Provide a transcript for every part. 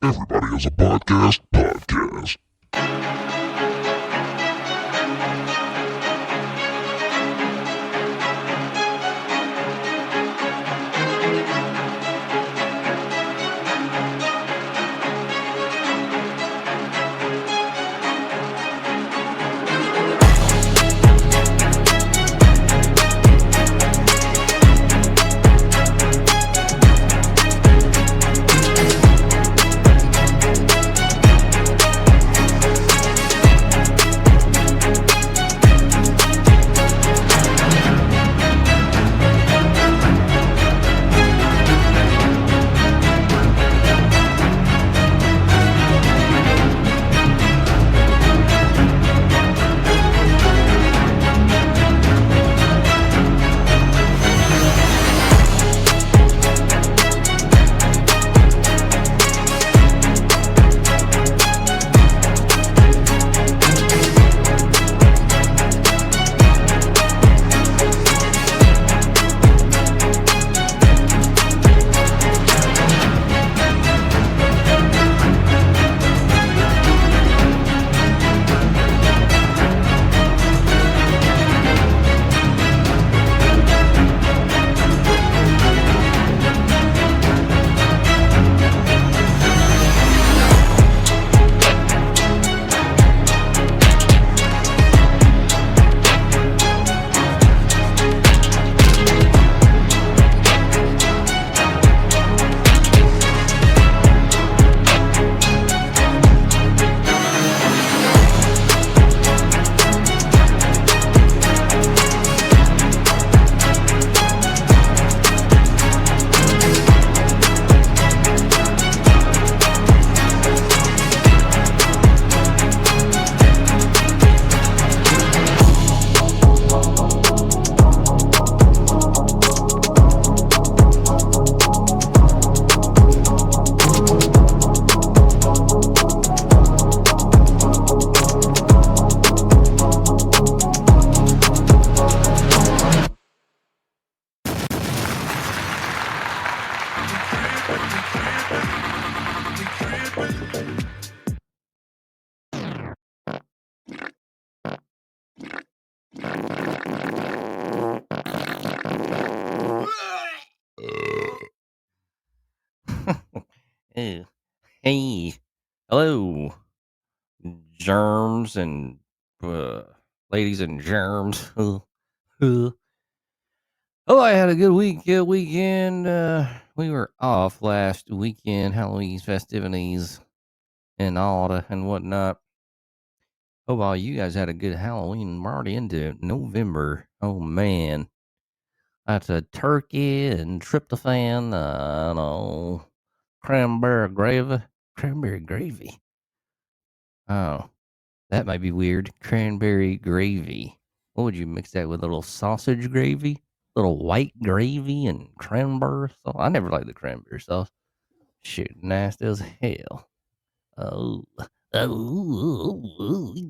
Everybody has a podcast. Ew. Hey, hello, germs and uh, ladies and germs. Oh, I had a good weekend. We were off last weekend, Halloween festivities and all that and whatnot. Hope all you guys had a good Halloween. We're already into November. Oh man, that's a turkey and tryptophan. No, cranberry gravy. Cranberry gravy. Oh. That might be weird. Cranberry gravy. What would you mix that with? A little sausage gravy? Little white gravy and cranberry sauce? I never liked the cranberry sauce. Shit, nasty as hell. Oh. I was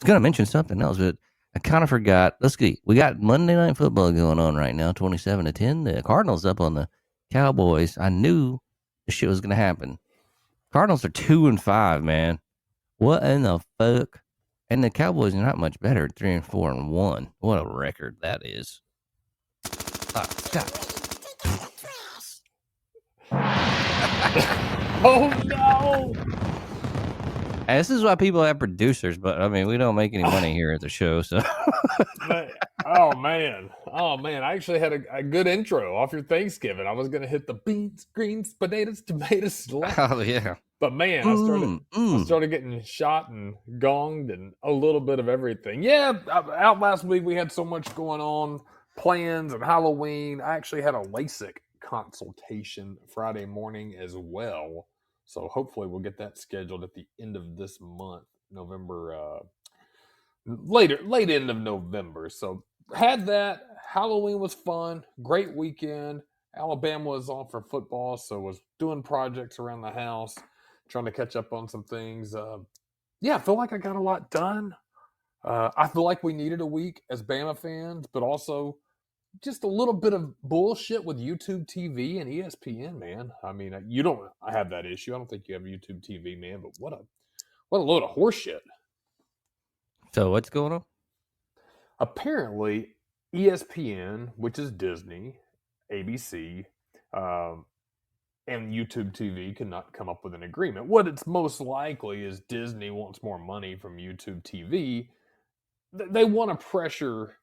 going to mention something else, but I kind of forgot. Let's see. We got Monday Night Football going on right now, 27-10. The Cardinals up on the Cowboys. I knew this shit was going to happen. Cardinals are 2-5, man. What in the fuck? And the Cowboys are not much better, 3-4-1. What a record that is. God. Oh no! And this is why people have producers, but I mean, we don't make any money here at the show, so. Oh man! I actually had a good intro off your Thanksgiving. I was gonna hit the beans, greens, potatoes, tomatoes, Oh yeah. but man, I started getting shot and gonged and a little bit of everything. Yeah, out last week we had so much going on, plans and Halloween. I actually had a LASIK consultation Friday morning as well. So hopefully we'll get that scheduled at the end of this month, November, late end of November. So had that. Halloween was fun, great weekend. Alabama was on for football, so was doing projects around the house, trying to catch up on some things. Yeah, I feel like I got a lot done. I feel like we needed a week as Bama fans, but also just a little bit of bullshit with YouTube TV and ESPN, man. I mean, you don't have that issue. I don't think you have YouTube TV, man. But what a load of horseshit. So what's going on? Apparently, ESPN, which is Disney, ABC, and YouTube TV cannot come up with an agreement. What it's most likely is Disney wants more money from YouTube TV. They want to pressure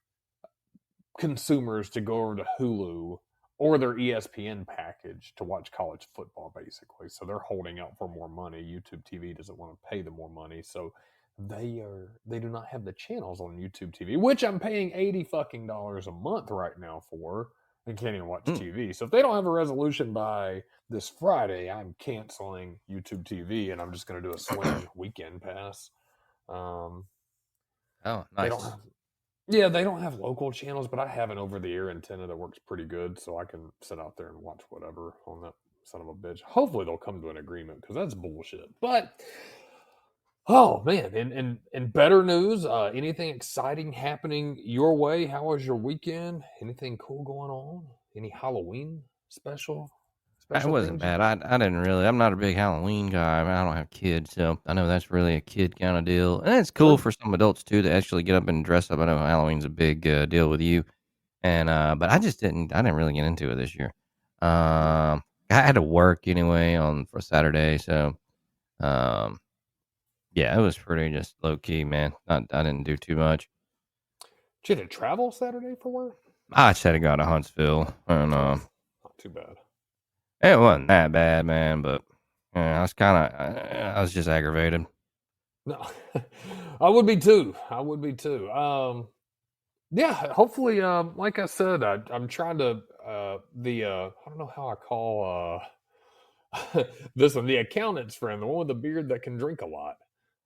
consumers to go over to Hulu or their ESPN package to watch college football, basically. So they're holding out for more money. YouTube TV doesn't want to pay them more money, so they do not have the channels on YouTube TV, which I'm paying $80 a month right now for, and can't even watch TV. So if they don't have a resolution by this Friday, I'm canceling YouTube TV, and I'm just going to do a swing weekend pass. Oh, nice. They don't have local channels, but I have an over-the-air antenna that works pretty good, so I can sit out there and watch whatever on that son of a bitch. Hopefully they'll come to an agreement, because that's bullshit. But, oh, man, and better news, anything exciting happening your way? How was your weekend? Anything cool going on? Any Halloween special It wasn't things? bad. I didn't really. I'm not a big Halloween guy. I don't have kids, so I know that's really a kid kind of deal, and it's cool for some adults too to actually get up and dress up. I know Halloween's a big deal with you, and but I just didn't. I didn't really get into it this year. I had to work anyway for Saturday, so yeah, it was pretty just low key, man. I didn't do too much. Did you travel Saturday for work? I just had to go to Huntsville, and not too bad. It wasn't that bad, man, but I was just aggravated. No, I would be too. Yeah, hopefully, like I said, I'm trying to, I don't know how I call this one, the accountant's friend, the one with the beard that can drink a lot.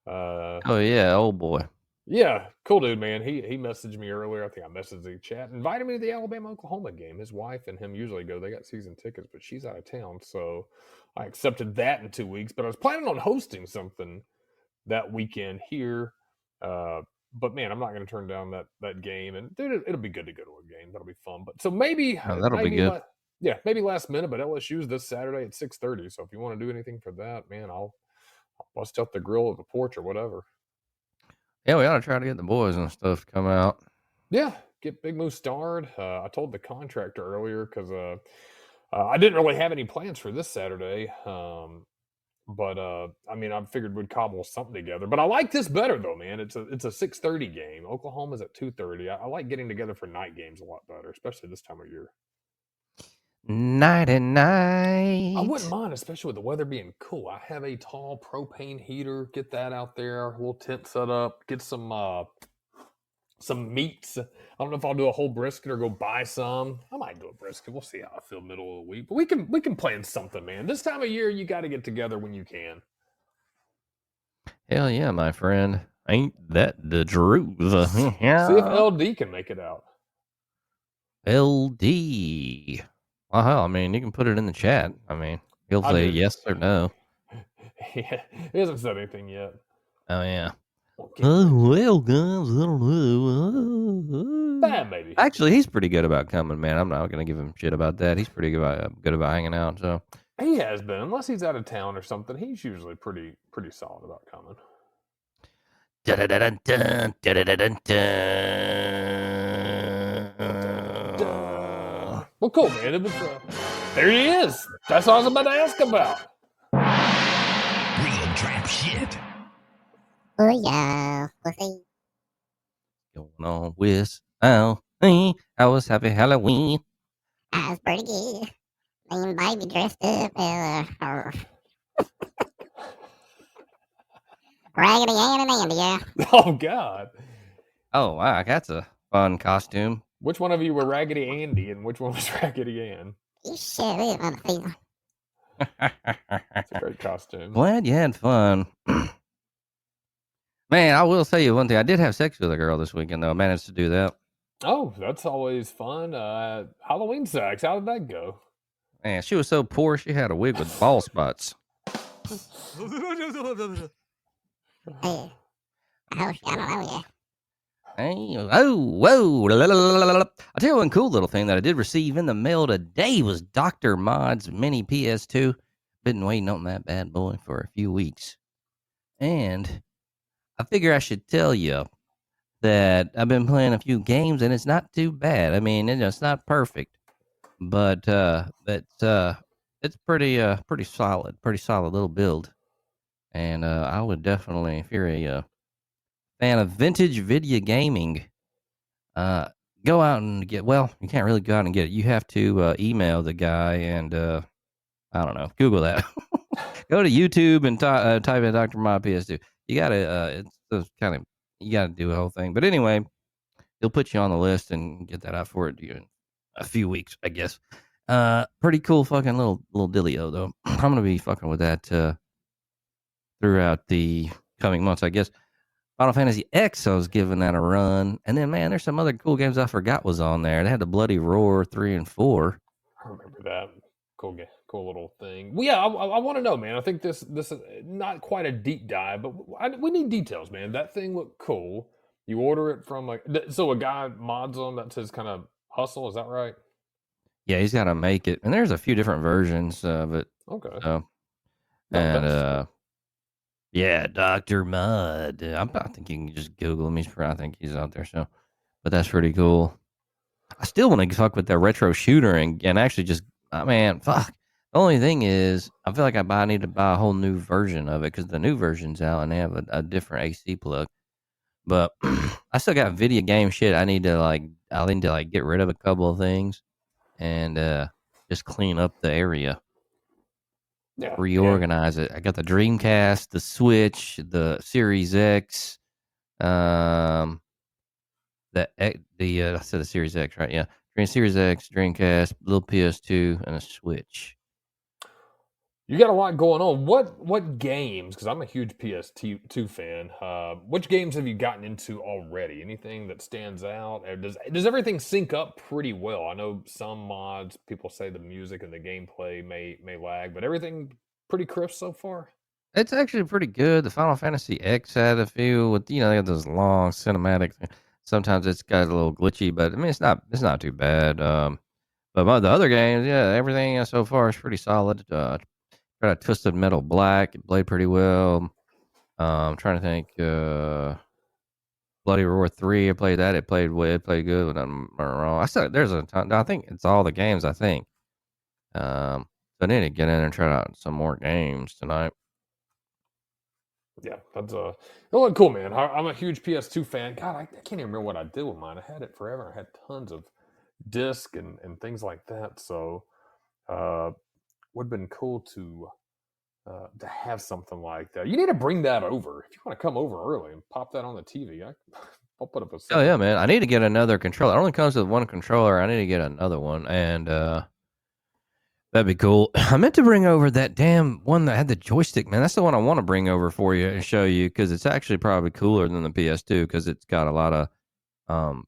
Oh, yeah, old boy. Yeah, cool dude, man. He messaged me earlier. I think I messaged the chat, invited me to the Alabama-Oklahoma game. His wife and him usually go. They got season tickets, but she's out of town, so I accepted that in 2 weeks. But I was planning on hosting something that weekend here. But man, I'm not going to turn down that game. And dude, it'll be good to go to a game. That'll be fun. But so maybe That'll be good. Maybe last minute. But LSU's this Saturday at 6:30. So if you want to do anything for that, man, I'll bust out the grill or the porch or whatever. Yeah, we ought to try to get the boys and stuff to come out. Yeah, get Big Moose starred. I told the contractor earlier because I didn't really have any plans for this Saturday. But I mean, I figured we'd cobble something together. But I like this better though, man. It's a 6:30 game. Oklahoma's at 2:30. I like getting together for night games a lot better, especially this time of year. Night and night. I wouldn't mind, especially with the weather being cool. I have a tall propane heater. Get that out there. A little tent set up. Get some meats. I don't know if I'll do a whole brisket or go buy some. I might do a brisket. We'll see how I feel middle of the week. But we can plan something, man. This time of year, you got to get together when you can. Hell yeah, my friend. Ain't that the truth? Yeah. See if LD can make it out. LD. Well, hell, I mean, you can put it in the chat. I mean, he'll say yes or no. Yeah, he hasn't said anything yet. Oh, yeah. Well, guys, I don't know. Maybe. Actually, he's pretty good about coming, man. I'm not going to give him shit about that. He's pretty good about hanging out. So he has been, unless he's out of town or something. He's usually pretty solid about coming. Well, cool, man. It was there he is. That's what I was about to ask about. Real trap shit. Oh yeah, we'll see. Going on with I was happy Halloween. That was pretty good. Me and baby dressed up as Raggedy Ann and Andy, yeah. Oh God. Oh wow, that's a fun costume. Which one of you were Raggedy Andy and which one was Raggedy Ann? You shut up, motherfucker. It's a great costume. Glad you had fun. Man, I will tell you one thing. I did have sex with a girl this weekend, though. I managed to do that. Oh, that's always fun. Halloween sex. How did that go? Man, she was so poor, she had a wig with ball spots. Hey, I don't know, yeah. Hey, oh, whoa. I'll tell you one cool little thing that I did receive in the mail today was Dr. Mod's mini PS2. Been waiting on that bad boy for a few weeks. And I figure I should tell you that I've been playing a few games and it's not too bad. I mean, it's not perfect, but it's pretty solid little build. And I would definitely, if you're a fan of vintage video gaming, uh, go out and get. Well, you can't really go out and get it. You have to email the guy and I don't know, Google that. Go to YouTube and type in Dr. Mod PS2. You gotta it's those kind of you gotta do the whole thing. But anyway, he'll put you on the list and get that out for it in a few weeks, I guess. Pretty cool fucking little dealio though. I'm gonna be fucking with that throughout the coming months, I guess. Final Fantasy X, I was giving that a run, and then man, there's some other cool games I forgot was on there. They had the Bloody Roar 3 and 4. I remember that. Cool little thing. Well, yeah, I want to know, man. I think this is not quite a deep dive, but we need details, man. That thing looked cool. You order it from so a guy mods them. That's his kind of hustle. Is that right? Yeah, he's got to make it, and there's a few different versions of it. Okay. So, No, and that's yeah, Dr. Mud. I think you can just Google him. I think he's out there. So, but that's pretty cool. I still want to fuck with that retro shooter and actually just, man, fuck. The only thing is, I feel like I need to buy a whole new version of it because the new version's out and they have a different AC plug. But I still got video game shit. I need to get rid of a couple of things and just clean up the area, yeah. reorganize it. I got the Dreamcast, the Switch, the Series X, um, I said the Series X, right? Yeah, Series X, Dreamcast, little PS2, and a Switch. You got a lot going on. What games? Because I'm a huge PS2 fan. Which games have you gotten into already? Anything that stands out? Or does everything sync up pretty well? I know some mods people say the music and the gameplay may lag, but everything pretty crisp so far. It's actually pretty good. The Final Fantasy X had a few with they have those long cinematic. Sometimes it's got a little glitchy, but I mean it's not too bad. But the other games, yeah, everything so far is pretty solid. Got a Twisted Metal Black. It played pretty well. I'm trying to think. Bloody Roar 3. I played that. It played good. When I'm wrong. I said there's a ton. I think it's all the games. I think. So I need to get in and try out some more games tonight. Yeah, that's it looked cool, man. I'm a huge PS2 fan. God, I can't even remember what I did with mine. I had it forever. I had tons of disc and things like that. So, would have been cool to have something like that. You need to bring that over if you want to come over early and pop that on the TV. I'll put up a Oh yeah, second. man. I need to get another controller. It only comes with one controller. I need to get another one, and that'd be cool. I meant to bring over that damn one that had the joystick, man. That's the one I want to bring over for you and show you because it's actually probably cooler than the PS2 because it's got a lot of um,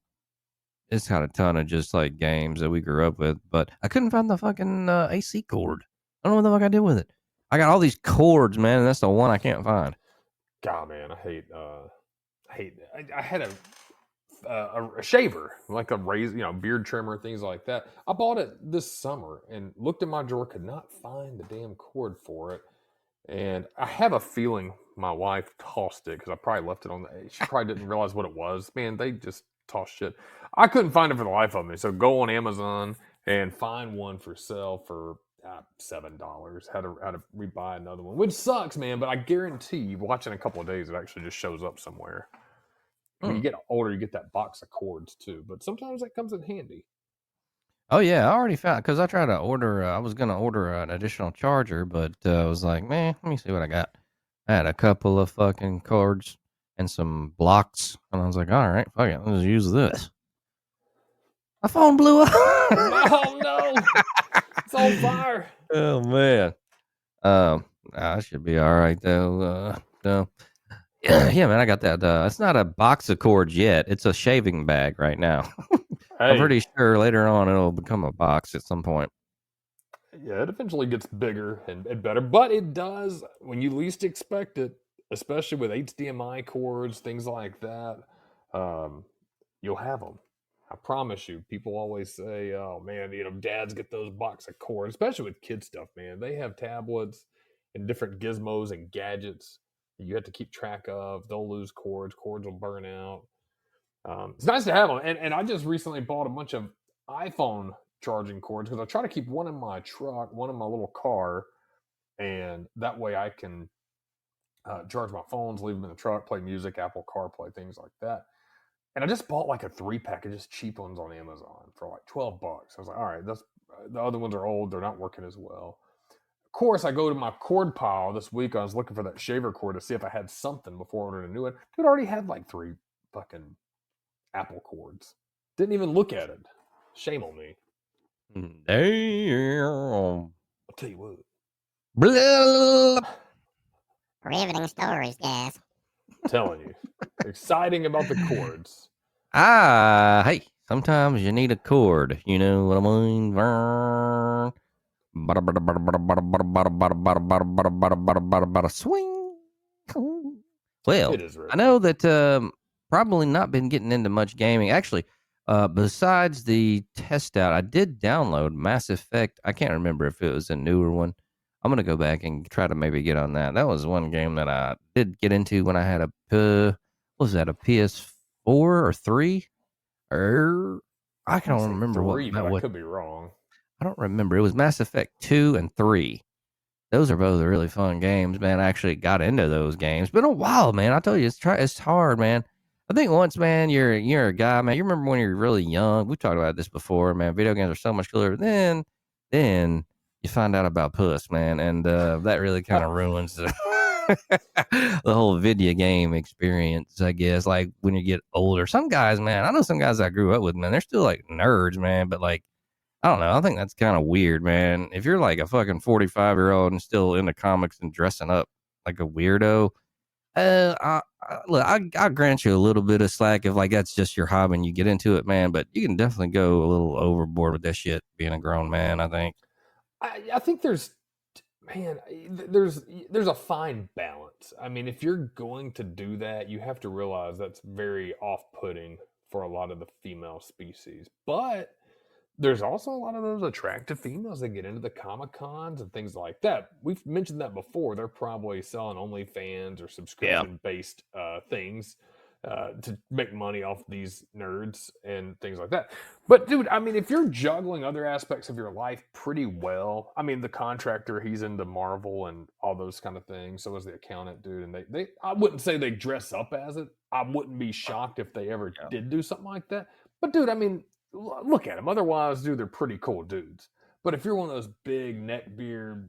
it's got a ton of just like games that we grew up with. But I couldn't find the fucking AC cord. I don't know what the fuck I did with it. I got all these cords, man, and that's the one I can't find. God, man, I hate. I had a shaver, like a razor, beard trimmer, things like that. I bought it this summer and looked in my drawer, could not find the damn cord for it. And I have a feeling my wife tossed it because I probably left it on she probably didn't realize what it was. Man, they just toss shit. I couldn't find it for the life of me. So go on Amazon and find one for sale for $7. Had to rebuy another one, which sucks, man. But I guarantee you, watching a couple of days, it actually just shows up somewhere. When you get older, you get that box of cords too. But sometimes that comes in handy. Oh yeah, I already found because I tried to order. I was gonna order an additional charger, but I was like, man, let me see what I got. I had a couple of fucking cords and some blocks, and I was like, all right, fuck it, let's use this. My phone blew up. Oh no, it's on fire. Oh man. I should be all right though. So yeah, man, I got that. It's not a box of cords yet. It's a shaving bag right now. I'm Hey, pretty sure later on it'll become a box at some point. yeah, it eventually gets bigger and better, but it does when you least expect it, especially with HDMI cords, things like that. you'll have them. I promise you. People always say, "Oh man, dads get those box of cords," especially with kid stuff. Man, they have tablets and different gizmos and gadgets you have to keep track of. They'll lose cords. Cords will burn out. It's nice to have them. And I just recently bought a bunch of iPhone charging cords because I try to keep one in my truck, one in my little car, and that way I can charge my phones, leave them in the truck, play music, Apple CarPlay, things like that. And I just bought like a 3-pack of just cheap ones on Amazon for like $12. I was like, all right, that's the other ones are old, they're not working as well. Of course, I go to my cord pile this week. I was looking for that shaver cord to see if I had something before I ordered a new one. Dude, I already had like 3 fucking Apple cords. Didn't even look at it. Shame on me. Damn. I'll tell you what. Blah. Riveting stories, guys. I'm telling you. Exciting about the cords. Hey, sometimes you need a cord. You know what I mean? Swing. Well, It is I know that probably not been getting into much gaming. Actually, besides the test out, I did download Mass Effect. I can't remember if it was a newer one. I'm gonna go back and try to maybe get on that. That was one game that I did get into when I had what was that, a PS4 or 3? Or I can't remember 3, but I what could be wrong. I don't remember. It was Mass Effect 2 and 3. Those are both really fun games, man. I actually got into those games. Been a while, man. I tell you, it's hard, man. I think once, man, you're a guy, man. You remember when you're really young? We talked about this before, man. Video games are so much cooler. Then you find out about puss, man, and that really kind of ruins the whole video game experience, I guess. Like when you get older, some guys, man. I know some guys I grew up with, man. They're still like nerds, man, but like I don't know. I think that's kind of weird, man. If you're like a fucking 45-year-old and still into comics and dressing up like a weirdo, look, I'll grant you a little bit of slack if like that's just your hobby and you get into it, man. But you can definitely go a little overboard with that shit being a grown man, I think. I think there's a fine balance. I mean, if you're going to do that, you have to realize that's very off-putting for a lot of the female species. But there's also a lot of those attractive females that get into the Comic Cons and things like that. We've mentioned that before. They're probably selling OnlyFans or subscription based things to make money off these nerds and things like that. But dude, I mean, if you're juggling other aspects of your life pretty well, I mean, the contractor, he's into Marvel and all those kind of things. So is the accountant dude, and they I wouldn't say they dress up as it. I wouldn't be shocked if they ever did do something like that. But dude, I mean, look at them. Otherwise, dude, they're pretty cool dudes. But if you're one of those big neckbeard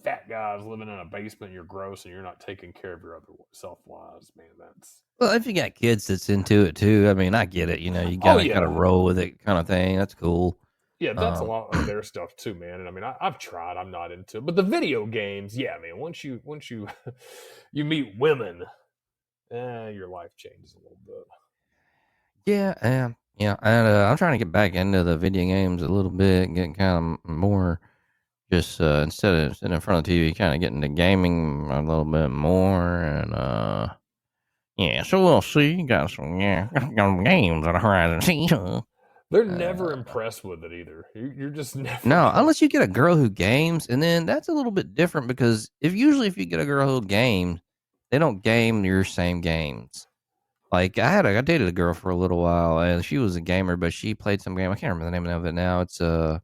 fat guys living in a basement, you're gross and you're not taking care of your other self-wise, man, that's... Well, if you got kids that's into it too, I mean, I get it. You know, you gotta kind of roll with it, kind of thing. That's cool. Yeah, that's a lot of their stuff too, man. And I mean, I've tried. I'm not into it, but the video games, yeah, man. Once you you meet women, your life changes a little bit. Yeah, and I'm trying to get back into the video games a little bit, getting kind of more just instead of sitting in front of the TV, kind of getting into gaming a little bit more, and yeah. So we'll see. Got some games on the horizon. They're never impressed with it either. You're just never. No, unless you get a girl who games, and then that's a little bit different because if you get a girl who games, they don't game your same games. Like I dated a girl for a little while, and she was a gamer, but she played some game. I can't remember the name of it now. It's damn,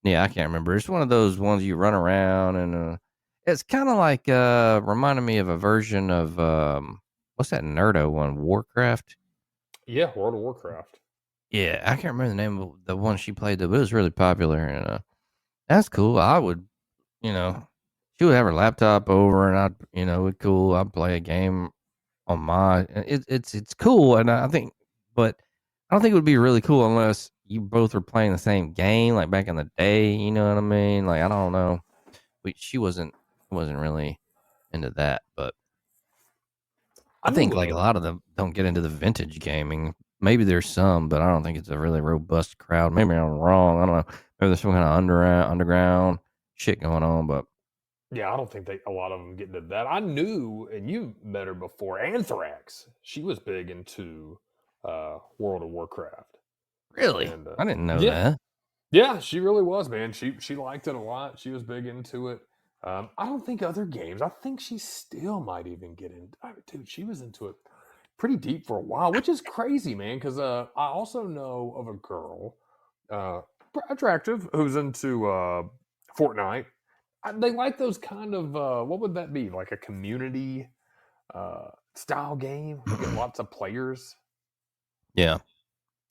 yeah, I can't remember. It's one of those ones you run around, and it's kind of like reminded me of a version of what's that Nerdo one, Warcraft? Yeah, World of Warcraft. Yeah, I can't remember the name of the one she played though, but it was really popular, and that's cool. I would, you know, she would have her laptop over, and it'd cool. I'd play a game on my. It's cool, and I think, but I don't think it would be really cool unless you both were playing the same game, like back in the day. You know what I mean? Like I don't know, she wasn't really into that, but I think like a lot of them don't get into the vintage gaming. Maybe there's some, but I don't think it's a really robust crowd. Maybe I'm wrong. I don't know. Maybe there's some kind of underground shit going on, but yeah, I don't think a lot of them get into that. I knew, and you met her before, Anthrax. She was big into World of Warcraft. Really? And I didn't know yeah, that. yeah, she really was, man. She liked it a lot. She was big into it. I don't think other games. I think she still might even get in. Dude, she was into it pretty deep for a while, which is crazy, man. Because I also know of a girl, uh, attractive, who's into Fortnite. They like those kind of what would that be? Like a community style game. You get lots of players. Yeah.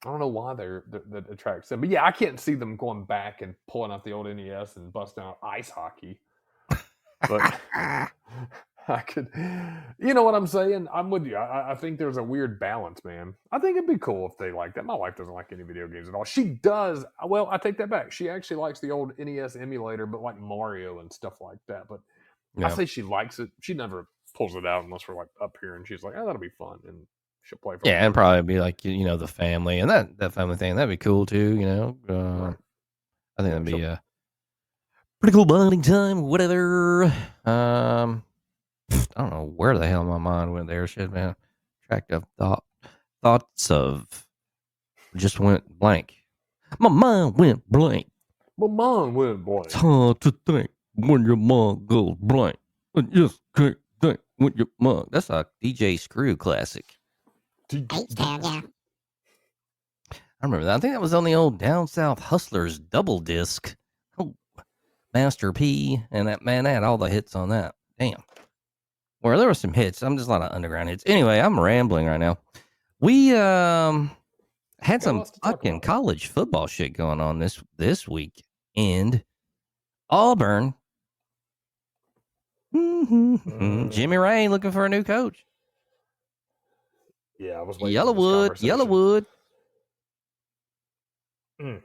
I don't know why that attracts them, but yeah, I can't see them going back and pulling out the old NES and busting out ice hockey. But I could, you know what I'm saying? I'm with you. I think there's a weird balance, man. I think it'd be cool if they like that. My wife doesn't like any video games at all. She does. Well, I take that back. She actually likes the old NES emulator, but like Mario and stuff like that. But I Yeah. say she likes it. She never pulls it out unless we're like up here, and she's like, "Oh, that'll be fun," and she'll play for. Yeah, and probably be like the family and that family thing. That'd be cool too. Right. I think Yeah, that'd be a pretty cool bonding time. Whatever. I don't know where the hell my mind went there. Shit, man. Track of thoughts of just went blank. My mind went blank. my mom went blank. It's hard to think when your mind goes blank. I just can't think when your mind. That's a DJ Screw classic. H-Town, yeah. I remember that. I think that was on the old Down South Hustlers double disc. Oh, Master P and that man had all the hits on that. Damn. Well, there were some hits. I'm just a lot of underground hits. Anyway, I'm rambling right now. We had Got some lots to talk fucking about. college football shit going on this week. And Auburn. Jimmy Ray looking for a new coach. Yeah, I was waiting for this conversation. Yellowwood. Mm.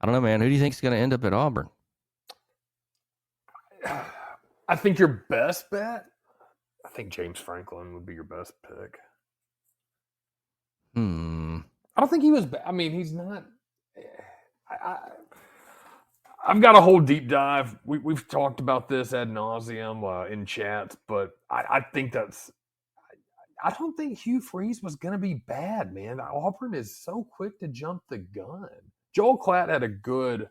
I don't know, man. Who do you think is going to end up at Auburn? I think your best bet. I think James Franklin would be your best pick. I don't think he was. I mean, he's not. I've got a whole deep dive. We've talked about this ad nauseum in chats, but I think that's. I don't think Hugh Freeze was going to be bad, man. Auburn is so quick to jump the gun. Joel Klatt had a good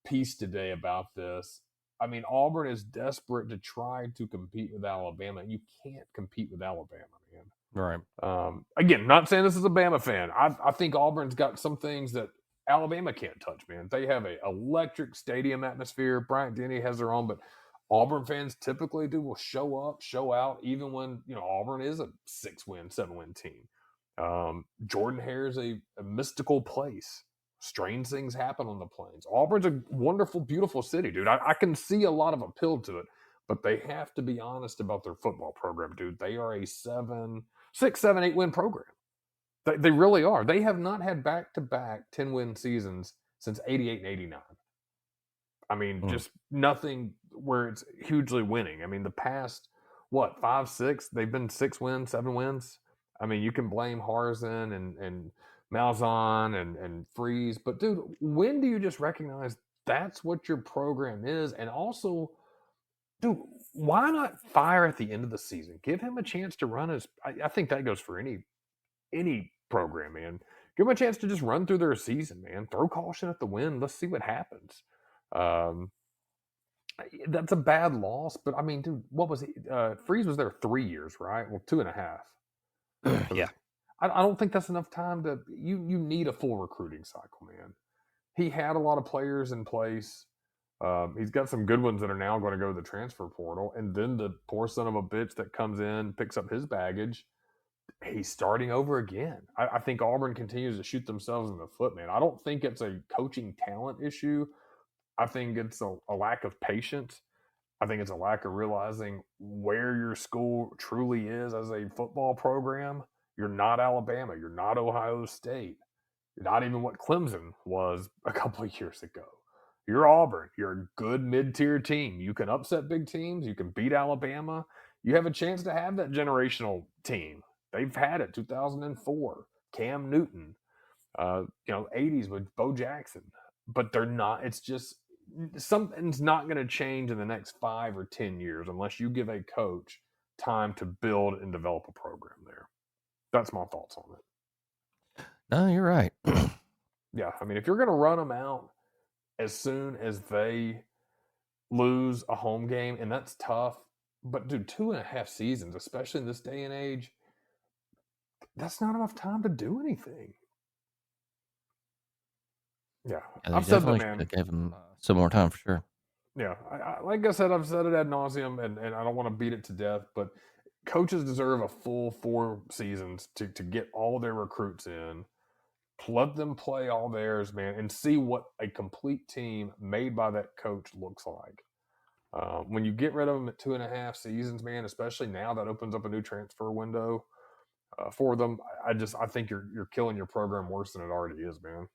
piece today about this. I mean, Auburn is desperate to try to compete with Alabama. You can't compete with Alabama, man. Right. Again, not saying this is a Bama fan. I think Auburn's got some things that Alabama can't touch, man. They have a electric stadium atmosphere. Bryant Denny has their own, but Auburn fans typically will show up, show out, even when Auburn is a 6-win, 7-win team. Jordan Hare is a mystical place. Strange things happen on the plains. Auburn's a wonderful, beautiful city, dude. I can see a lot of appeal to it, but they have to be honest about their football program, dude. They are a 6, 7, 8-win program. They really are. They have not had back-to-back 10-win seasons since 88 and 89. I mean, just nothing where it's hugely winning. I mean, the past, 5, 6, they've been 6 wins, 7 wins. I mean, you can blame Harsin and Malzahn and Freeze, but dude, when do you just recognize that's what your program is? And also, dude, why not fire at the end of the season? Give him a chance to run his. I think that goes for any program, man. Give them a chance to just run through their season, man. Throw caution at the wind. Let's see what happens. That's a bad loss, but I mean, dude, what was he? Freeze was there 3 years, right? Well, 2.5. Yeah. I don't think that's enough time to. You need a full recruiting cycle, man. He had a lot of players in place. He's got some good ones that are now going to go to the transfer portal, and then the poor son of a bitch that comes in, picks up his baggage. He's starting over again. I think Auburn continues to shoot themselves in the foot, man. I don't think it's a coaching talent issue. I think it's a lack of patience. I think it's a lack of realizing where your school truly is as a football program. You're not Alabama. You're not Ohio State. You're not even what Clemson was a couple of years ago. You're Auburn. You're a good mid-tier team. You can upset big teams. You can beat Alabama. You have a chance to have that generational team. They've had it. 2004, Cam Newton, 80s with Bo Jackson. But they're not. It's just something's not going to change in the next 5 or 10 years unless you give a coach time to build and develop a program there. That's my thoughts on it. No, you're right. Yeah, I mean, if you're going to run them out as soon as they lose a home game, and that's tough. But dude, 2.5 seasons, especially in this day and age, that's not enough time to do anything. Yeah, Yeah, I've said that, man. Should have gave him some more time for sure. Yeah, like I said, I've said it ad nauseum, and I don't want to beat it to death, but coaches deserve a full 4 seasons to get all their recruits in. Let them play all theirs, man, and see what a complete team made by that coach looks like. When you get rid of them at 2.5 seasons, man, especially now that opens up a new transfer window for them. I think you're killing your program worse than it already is, man.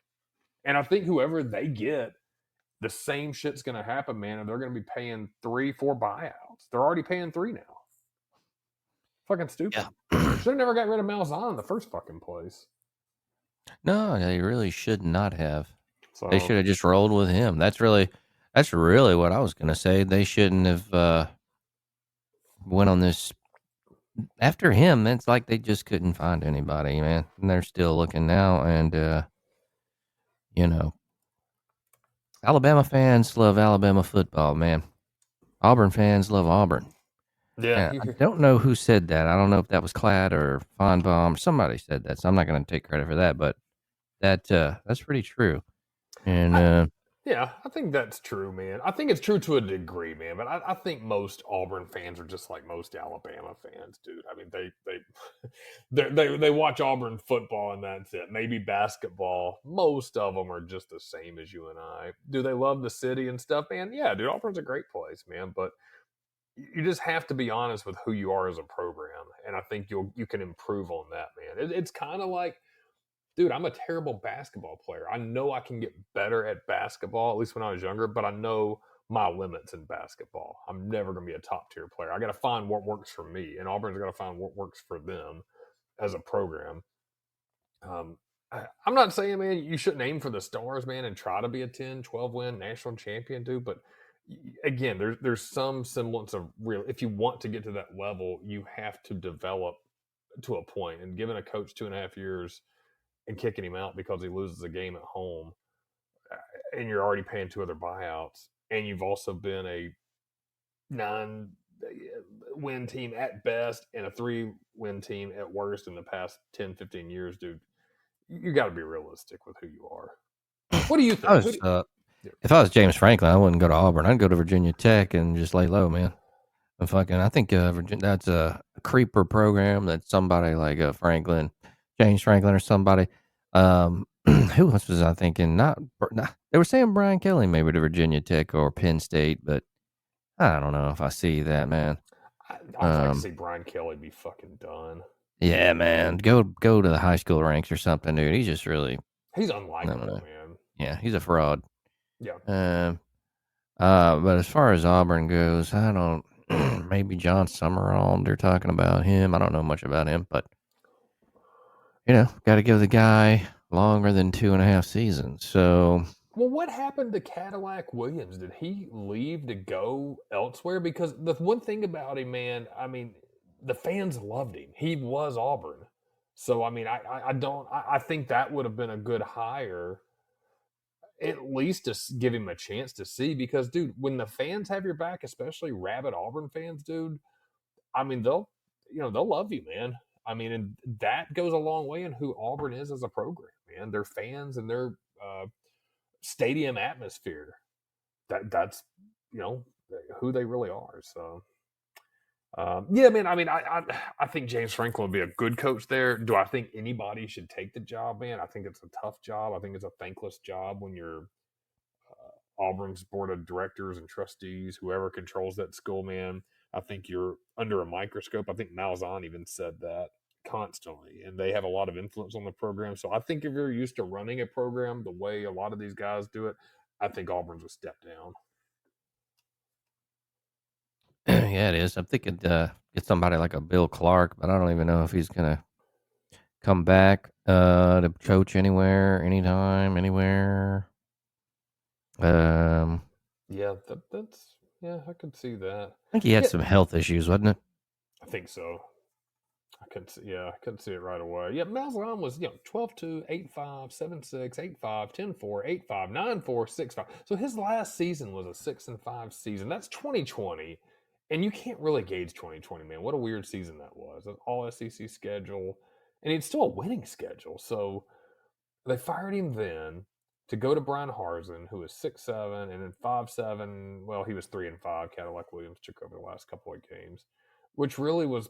And I think whoever they get, the same shit's going to happen, man. And they're going to be paying 3-4 buyouts. They're already paying 3 now. Fucking stupid. Yeah. Should have never got rid of Malzahn in the first fucking place. No, they really should not have. So They should have just rolled with him. That's really what I was gonna say. They shouldn't have went on this after him. It's like they just couldn't find anybody, man. And they're still looking now. And you know, Alabama fans love Alabama football, man. Auburn fans love Auburn. yeah, I don't know who said that. I don't know if that was Cladd or Feinbaum. Somebody said that, so I'm not going to take credit for that. But that's pretty true. And yeah, I think that's true, man. I think it's true to a degree, man. But I think most Auburn fans are just like most Alabama fans, dude. I mean, they watch Auburn football and that's it. Maybe basketball. Most of them are just the same as you and I. Do they love the city and stuff, man? Yeah, dude. Auburn's a great place, man. But you just have to be honest with who you are as a program, and I think you can improve on that, man. It's kind of like, dude, I'm a terrible basketball player. I know I can get better at basketball, at least when I was younger, but I know my limits in basketball. I'm never going to be a top tier player. I got to find what works for me, and Auburn's got to find what works for them as a program. I'm not saying, man, you shouldn't aim for the stars, man, and try to be a 10, 12 win national champion, dude. But again, there's some semblance of real. If you want to get to that level, you have to develop to a point. And giving a coach 2.5 years and kicking him out because he loses a game at home, and you're already paying 2 other buyouts, and you've also been a 9-win team at best and a 3-win team at worst in the past 10, 15 years, dude. You got to be realistic with who you are. What do you think? If I was James Franklin, I wouldn't go to Auburn. I'd go to Virginia Tech and just lay low, man. I think Virginia, that's a creeper program that somebody like Franklin, James Franklin, or somebody. Who else was I thinking? Not they were saying Brian Kelly maybe to Virginia Tech or Penn State, but I don't know if I see that, man. I'd like to see Brian Kelly be fucking done. Yeah, man. Go to the high school ranks or something, dude. He's just really he's unlikable, man. Yeah, he's a fraud. Yeah. But as far as Auburn goes, I don't. Maybe John Summerall. They're talking about him. I don't know much about him, but got to give the guy longer than 2.5 seasons. So, well, what happened to Cadillac Williams? Did he leave to go elsewhere? Because the one thing about him, man, I mean, the fans loved him. He was Auburn. So, I mean, I think that would have been a good hire, at least to give him a chance to see. Because, dude, when the fans have your back, especially rabid Auburn fans, dude, I mean, they'll love you, man. I mean, and that goes a long way in who Auburn is as a program, man. Their fans and their stadium atmosphere. That's who they really are. So yeah, man. I mean, I think James Franklin would be a good coach there. Do I think anybody should take the job, man? I think it's a tough job. I think it's a thankless job when you're Auburn's board of directors and trustees, whoever controls that school, man. I think you're under a microscope. I think Malzahn even said that constantly, and they have a lot of influence on the program. So I think if you're used to running a program the way a lot of these guys do it, I think Auburn's a step down. Yeah, it is. I'm thinking get somebody like a Bill Clark, but I don't even know if he's gonna come back to coach anywhere, anytime, anywhere. Yeah, I could see that. I think he had some health issues, wasn't it? I think so. I couldn't see it right away. Yeah, Malzahn was 12-2, 8-5, 7-6, 8-5, 10-4, 8-5, 9-4, 6-5. So his last season was a 6-5 season. That's 2020, and you can't really gauge 2020, man. What a weird season that was. An all SEC schedule, and it's still a winning schedule. So they fired him then to go to Brian Harsin, who was 6-7, and then 5-7. Well, he was 3-5. Cadillac Williams took over the last couple of games, which really was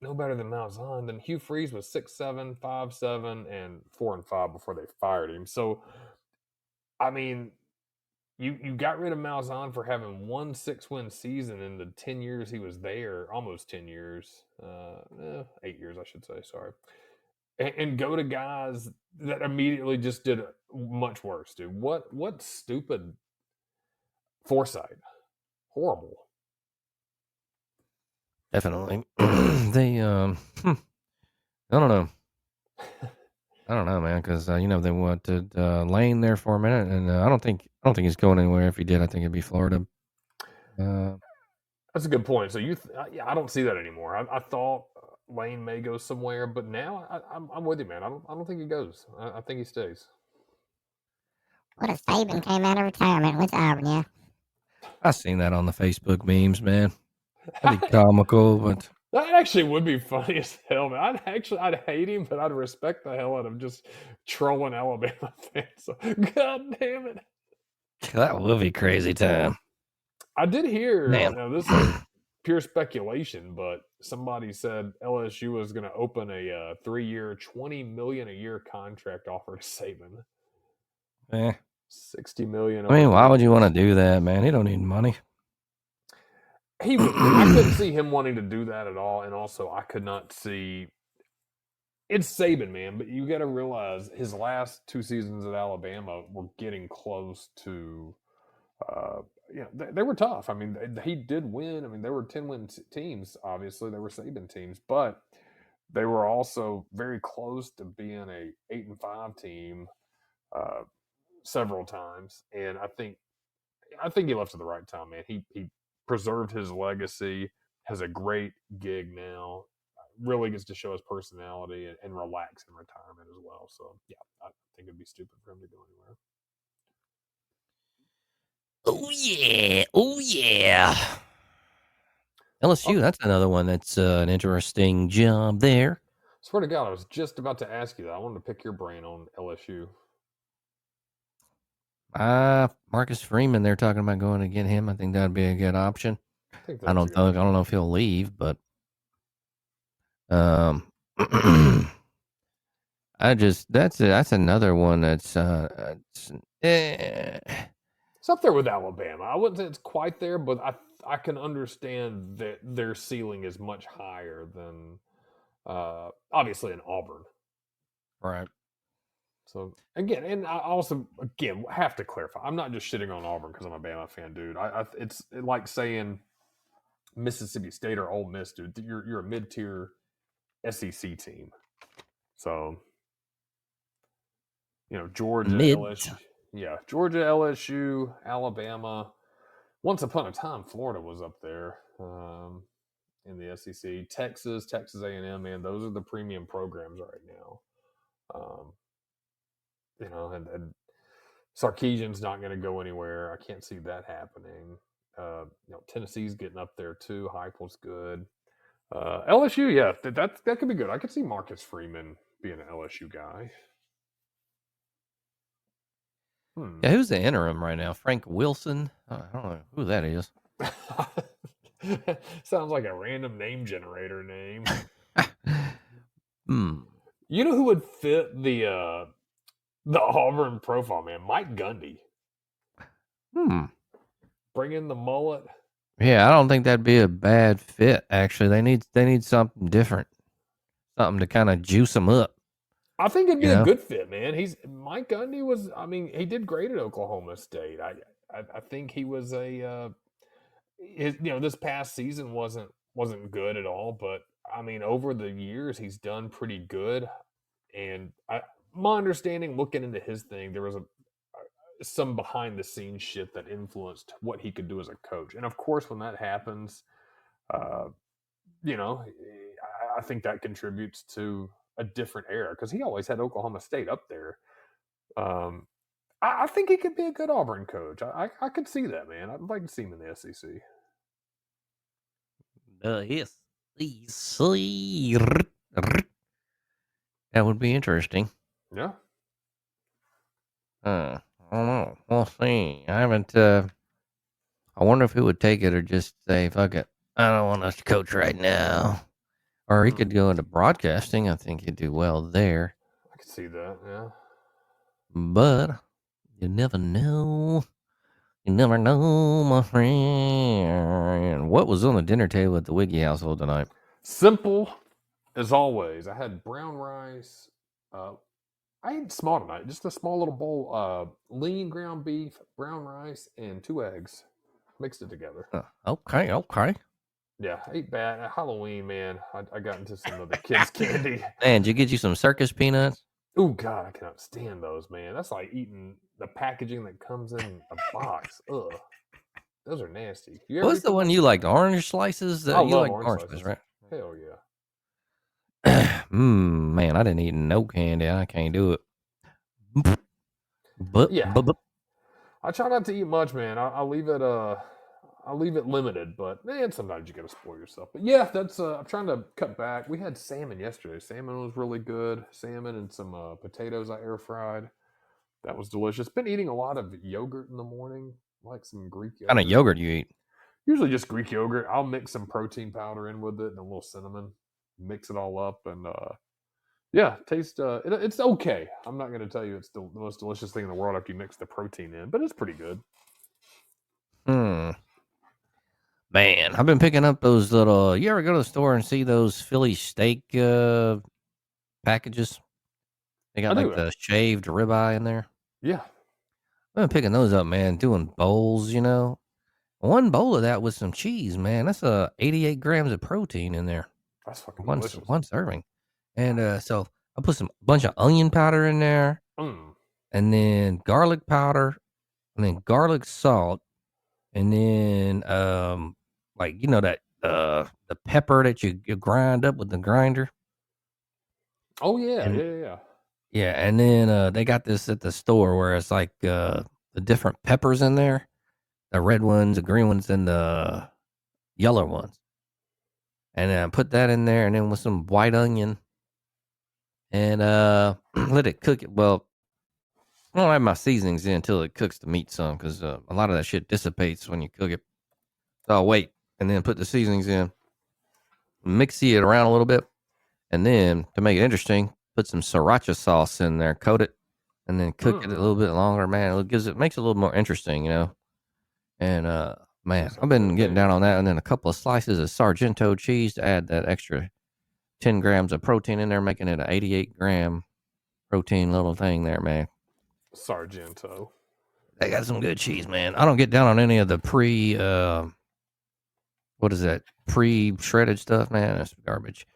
no better than Malzahn. Then Hugh Freeze was 6-7, 5-7, and 4-5 before they fired him. So, I mean, you got rid of Malzahn for having one 6-win season in the 10 years he was there, almost 10 years, 8 years, I should say. Sorry, and go to guys that immediately just did much worse, dude. What stupid foresight, horrible. Definitely. They I don't know. I don't know, man, because they wanted Lane there for a minute, and I don't think he's going anywhere. If he did, I think it'd be Florida. That's a good point. So I don't see that anymore. I thought Lane may go somewhere, but now I'm with you, man. I don't think he goes. I think he stays. What if Saban came out of retirement with Auburn, yeah? I seen that on the Facebook memes, man. That'd be comical, but That actually would be funny as hell, man. I'd hate him, but I'd respect the hell out of just trolling Alabama fans. So, God damn it. that would be crazy time. I did hear, Man. This is pure speculation, but somebody said LSU was going to open a 3-year, $20 million a year contract offer to Saban. $60 million. I mean, why would you want to do that, man? He don't need money. I couldn't see him wanting to do that at all, and also I could not see. It's Saban, man, but you got to realize his last 2 seasons at Alabama were getting close to. They were tough. I mean, he did win. I mean, they were 10-win teams. Obviously, they were Saban teams, but they were also very close to being a 8-5 team several times. And I think he left at the right time, man. He preserved his legacy. Has a great gig now. Really gets to show his personality and relax in retirement as well. So yeah, I think it'd be stupid for him to go anywhere. Oh yeah. Oh yeah. LSU, that's another one that's an interesting job there. Swear to God, I was just about to ask you that. I wanted to pick your brain on LSU. Marcus Freeman, they're talking about going to get him. I think that'd be a good option. I don't know if he'll leave, but that's another one that's It's up there with Alabama. I wouldn't say it's quite there, but I can understand that their ceiling is much higher than obviously in Auburn. Right. So again, and I also have to clarify. I'm not just shitting on Auburn because I'm a Bama fan, dude. It's like saying Mississippi State or Ole Miss, dude. You're a mid-tier SEC team. So Georgia, LSU, Georgia, LSU, Alabama. Once upon a time, Florida was up there in the SEC. Texas A&M, man, those are the premium programs right now. And Sarkisian's not going to go anywhere. I can't see that happening. Tennessee's getting up there too. Heupel's good. LSU, yeah, that could be good. I could see Marcus Freeman being an LSU guy. Yeah, who's the interim right now? Frank Wilson? I don't know who that is. Sounds like a random name generator name. You know who would fit the Auburn profile, man? Mike Gundy. Bring in the mullet. Yeah, I don't think that'd be a bad fit. Actually, they need something different, something to kind of juice them up. I think it'd be a good fit, man. Mike Gundy was. I mean, he did great at Oklahoma State. I think he was this past season wasn't good at all, but I mean, over the years he's done pretty good. And my understanding, looking into his thing, there was some behind the scenes shit that influenced what he could do as a coach. And of course, when that happens, I think that contributes to a different era because he always had Oklahoma State up there. I think he could be a good Auburn coach. I could see that, man. I'd like to see him in the SEC. Yes. That would be interesting. Yeah. I don't know. We'll see. I haven't. I wonder if he would take it or just say, "Fuck it, I don't want us to coach right now." Or he could go into broadcasting. I think he'd do well there. I could see that. Yeah. But you never know. You never know, my friend. What was on the dinner table at the Wiggy household tonight? Simple as always. I had brown rice. I ate small tonight, just a small little bowl. Lean ground beef, brown rice, and 2 eggs. Mixed it together. Okay. Yeah, I ate bad. At Halloween, man, I got into some of the kids' candy. Man, did you get you some circus peanuts? Oh, God, I cannot stand those, man. That's like eating the packaging that comes in a box. Ugh. Those are nasty. What's the one you liked? Orange slices? I You love like orange slices, slices. right? Hell yeah. Man, I didn't eat no candy. I can't do it. But yeah, I try not to eat much, man. I'll leave it. I'll leave it limited, but man, sometimes you gotta spoil yourself. But yeah, that's. I'm trying to cut back. We had salmon yesterday. Salmon was really good. Salmon and some potatoes I air fried. That was delicious. Been eating a lot of yogurt in the morning, like some Greek yogurt. What kind of yogurt you eat? Usually just Greek yogurt. I'll mix some protein powder in with it and a little cinnamon. Mix it all up and yeah, taste. It's okay. I'm not going to tell you it's the most delicious thing in the world after you mix the protein in, but it's pretty good. Man, I've been picking up those little. You ever go to the store and see those Philly steak packages? They got like the shaved ribeye in there. Yeah, I've been picking those up, man. Doing bowls, you know. One bowl of that with some cheese, man. That's 88 grams of protein in there. That's fucking delicious. One serving, and so I put some bunch of onion powder in there, and then garlic powder, and then garlic salt, and then like you know that the pepper that you grind up with the grinder. Oh yeah. Yeah, and then they got this at the store where it's like the different peppers in there, the red ones, the green ones, and the yellow ones. And then I put that in there, and then with some white onion, and let it cook it. Well, I don't have my seasonings in until it cooks the meat some, because a lot of that shit dissipates when you cook it. So I'll wait, and then put the seasonings in, mix it around a little bit, and then to make it interesting, put some sriracha sauce in there, coat it, and then cook it a little bit longer. Man, it makes it a little more interesting, you know. And man, I've been getting down on that, and then a couple of slices of Sargento cheese to add that extra 10 grams of protein in there, making it an 88 gram protein little thing there, man. Sargento. They got some good cheese, man. I don't get down on any of the pre-shredded stuff, man. That's garbage.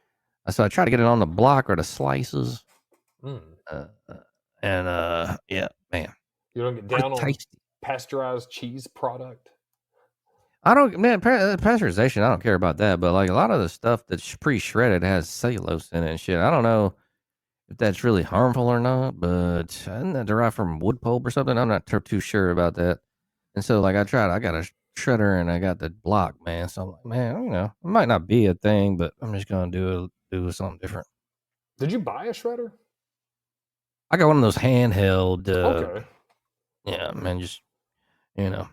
So I try to get it on the block or the slices. Yeah, man. You don't get down on pasteurized cheese product? Pasteurization, I don't care about that, but like a lot of the stuff that's pre-shredded has cellulose in it and shit. I don't know if that's really harmful or not, but isn't that derived from wood pulp or something? I'm not too sure about that. And so like I got a shredder and I got the block, man. So I'm like, man, you know, it might not be a thing, but I'm just going to do something different. Did you buy a shredder? I got one of those handheld. Okay. Yeah, man, just, you know,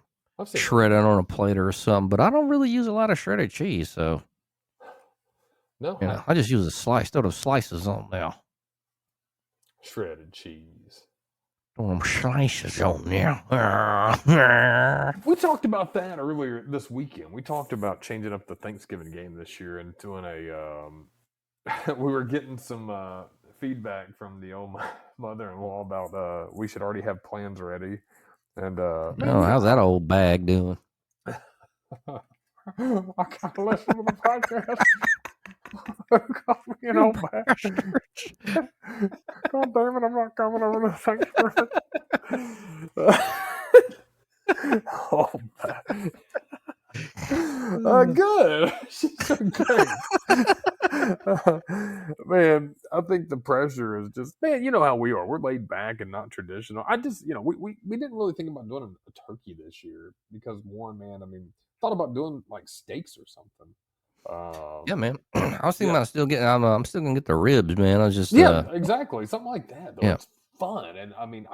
shred it on a plate or something. But I don't really use a lot of shredded cheese, so. No. You know, I just use a slice. Throw the slices on there. Shredded cheese. Throw them slices on there. We talked about that earlier this weekend. We talked about changing up the Thanksgiving game this year and doing a. We were getting some feedback from the old mother-in-law about we should already have plans ready. And how's that old bag doing? I gotta listen to the podcast. Call me an old bag. God damn it, I'm not coming over to Thanksgiving. Old bag. Good. She's so good. Man, I think the pressure is just, man, you know how we are. We're laid back and not traditional. I just, we didn't really think about doing a turkey this year because one, man, I mean, thought about doing like steaks or something. Yeah, man. I was thinking Yeah, about still getting. I'm still gonna get the ribs, man. I was just yeah, exactly, something like that. Though yeah. it's fun, and I mean,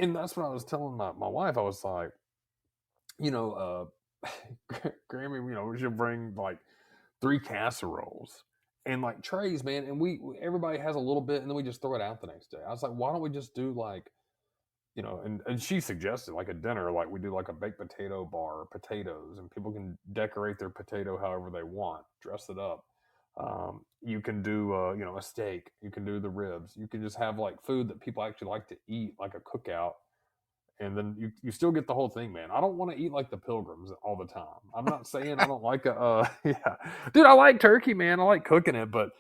and that's what I was telling my wife. I was like, you know, Grammy, we should bring like 3 casseroles and like trays, man. And everybody has a little bit, and then we just throw it out the next day. I was like, why don't we just do like, and she suggested like a dinner, like we do like a baked potato bar, potatoes, and people can decorate their potato however they want, dress it up. You can do, a steak. You can do the ribs. You can just have like food that people actually like to eat, like a cookout, and then you still get the whole thing, man. I don't want to eat like the pilgrims all the time. I'm not saying I don't like yeah, dude. I like turkey, man. I like cooking it, but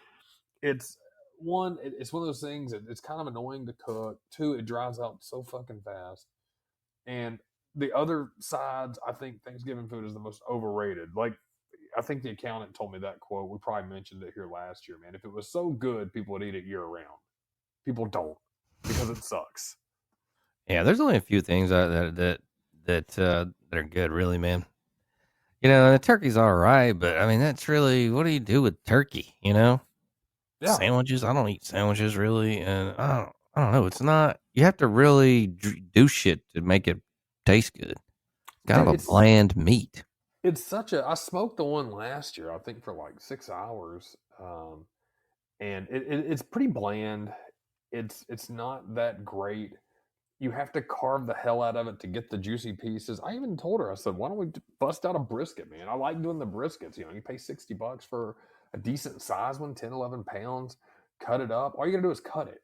it's it's one of those things that it's kind of annoying to cook. Two, it dries out so fucking fast. And the other sides, I think Thanksgiving food is the most overrated. Like, I think the accountant told me that quote. We probably mentioned it here last year, man. If it was so good, people would eat it year round. People don't because it sucks. Yeah, there's only a few things that are good, really, man. The turkey's all right, but I mean, that's really what do you do with turkey? Yeah, Sandwiches. I don't eat sandwiches really, and I don't know. It's not. You have to really do shit to make it taste good. It's kind of dude, a bland meat. it's such a. I smoked the one last year, I think, for like 6 hours, and it's pretty bland. It's not that great. You have to carve the hell out of it to get the juicy pieces. I even told her, I said, why don't we bust out a brisket, man? I like doing the briskets. You pay $60 for a decent size one, 10, 11 pounds, cut it up. All you gotta do is cut it.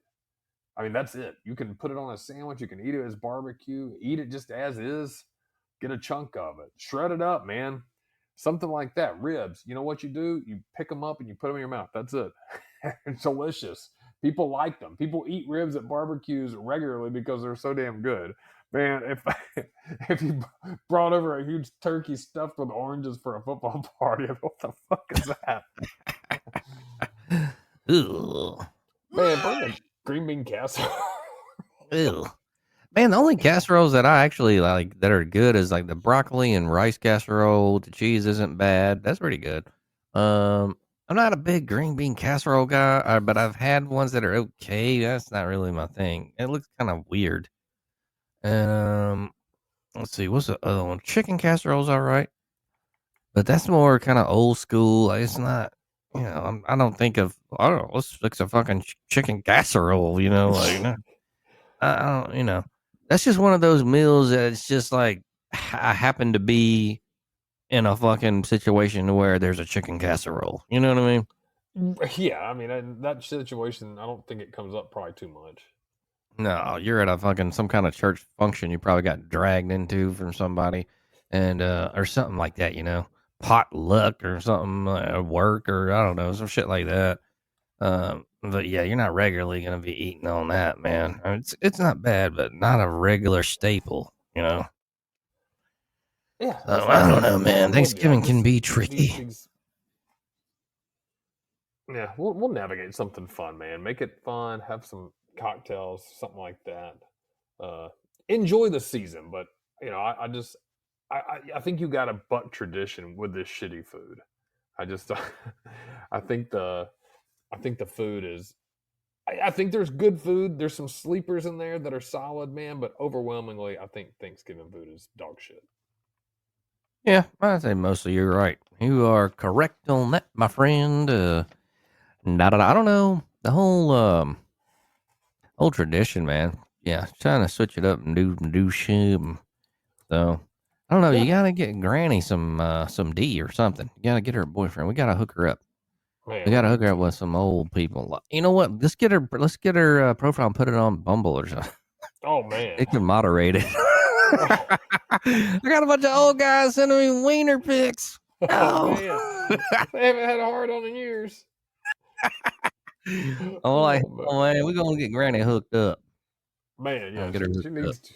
I mean, that's it. You can put it on a sandwich. You can eat it as barbecue, eat it just as is, get a chunk of it, shred it up, man. Something like that. Ribs. You know what you do? You pick them up and you put them in your mouth. That's it. It's delicious. People like them. People eat ribs at barbecues regularly because they're so damn good. Man, if if you brought over a huge turkey stuffed with oranges for a football party, what the fuck is that? Ew. Man, bring a green bean casserole. Ew. Man, the only casseroles that I actually like that are good is like the broccoli and rice casserole. The cheese isn't bad. That's pretty good. I'm not a big green bean casserole guy, but I've had ones that are okay. That's not really my thing. It looks kind of weird. Um, let's see, what's the other one? Chicken casserole's all right, but that's more kind of old school. Like, it's not. I don't think of. I don't know. Let's fix a fucking chicken casserole. I don't, that's just one of those meals that it's just like I happen to be in a fucking situation where there's a chicken casserole. You know what I mean? Yeah, I mean, in that situation, I don't think it comes up probably too much. No, you're at a fucking some kind of church function you probably got dragged into from somebody and or something like that, potluck or something, work or I don't know, some shit like that. But yeah, you're not regularly gonna be eating on that, man. I mean, it's not bad, but not a regular staple. Yeah, So that's what I I'm don't saying, know, man. man. I'm with you. I Thanksgiving can just be tricky. these. Yeah, we'll navigate something fun, man. Make it fun. Have some cocktails, something like that. Uh, Enjoy the season, but I just I think you got to buck tradition with this shitty food. I just I think the food is. I think there's good food. There's some sleepers in there that are solid, man. But overwhelmingly, I think Thanksgiving food is dog shit. Yeah, I'd say mostly you're right. You are correct on that, my friend. I don't know the whole tradition, man. Yeah, trying to switch it up and do shit. So I don't know. Yeah, You gotta get Granny some D or something. You gotta get her a boyfriend. We gotta hook her up. We man, we gotta hook need her up to. with some old people. You know what? Let's get her profile and put it on Bumble or something. Oh man. It can moderate it. Oh, I got a bunch of old guys sending me wiener pics. oh No. man. They haven't had a hard on in years. I'm like, Oh oh man. man, we're gonna get Granny hooked up. Man, I'm yeah, gonna get her she hooked up. needs to.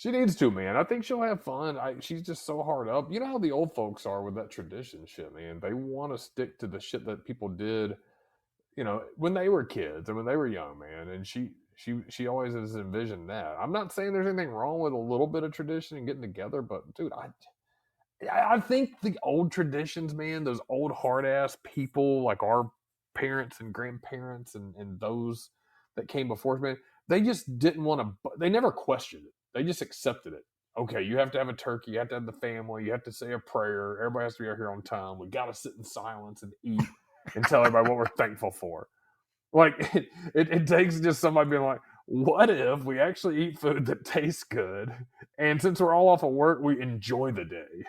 She needs to, man. I think she'll have fun. She's just so hard up. You know how the old folks are with that tradition shit, man. They want to stick to the shit that people did, when they were kids and when they were young, man. And she always has envisioned that. I'm not saying there's anything wrong with a little bit of tradition and getting together, but dude, I think the old traditions, man, those old hard ass people like our parents and grandparents and those that came before us, man, they just didn't want to. They never questioned it. They just accepted it. Okay, you have to have a turkey. You have to have the family. You have to say a prayer. Everybody has to be out here on time. We got to sit in silence and eat and tell everybody what we're thankful for. Like it takes just somebody being like, what if we actually eat food that tastes good, and since we're all off of work, we enjoy the day.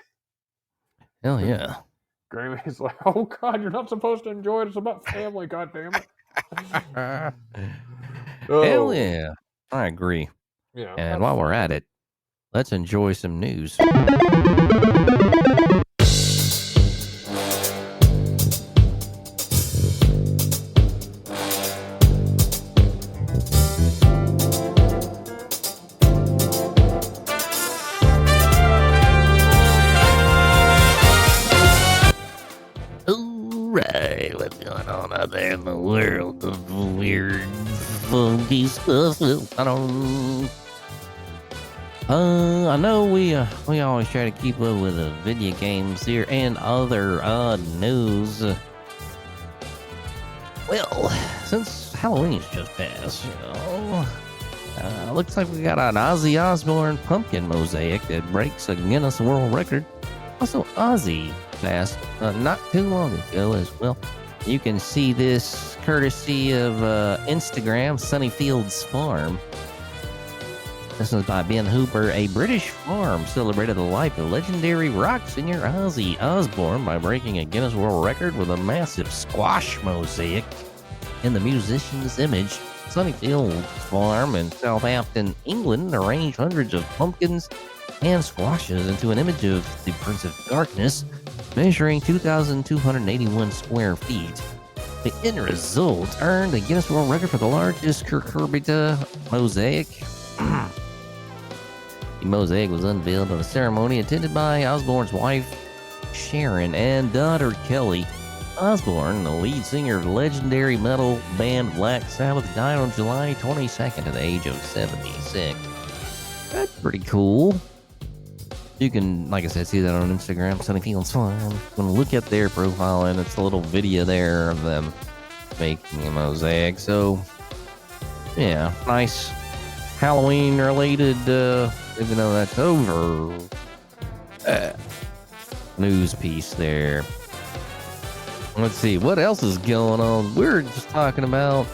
Hell yeah. Grammy's like, oh God, you're not supposed to enjoy it. It's about family, God damn it. Hell yeah. I agree. Yeah. And while we're at it, let's enjoy some news. Alright, what's going on out there in the world of weird, funky stuff? I know we always try to keep up with the video games here and other news. Well, since Halloween's just passed, looks like we got an Ozzy Osbourne pumpkin mosaic that breaks a Guinness World Record. Also, Ozzy passed not too long ago as well. You can see this courtesy of Instagram, Sunnyfields Farm. This is by Ben Hooper. A British farm celebrated the life of legendary rock singer Ozzy Osbourne by breaking a Guinness World Record with a massive squash mosaic in the musician's image. Sunnyfields Farm in Southampton, England, arranged hundreds of pumpkins and squashes into an image of the Prince of Darkness, measuring 2,281 square feet. The end result earned a Guinness World Record for the largest cucurbita mosaic. The mosaic was unveiled at a ceremony attended by Osbourne's wife, Sharon, and daughter, Kelly. Osbourne, the lead singer of legendary metal band Black Sabbath, died on July 22nd at the age of 76. That's pretty cool. You can, like I said, see that on Instagram, Sunnyfields Farm. You can look at their profile, and it's a little video there of them making a mosaic. So, yeah, nice Halloween-related, even though that's over, news piece there. Let's see, what else is going on? We're just talking about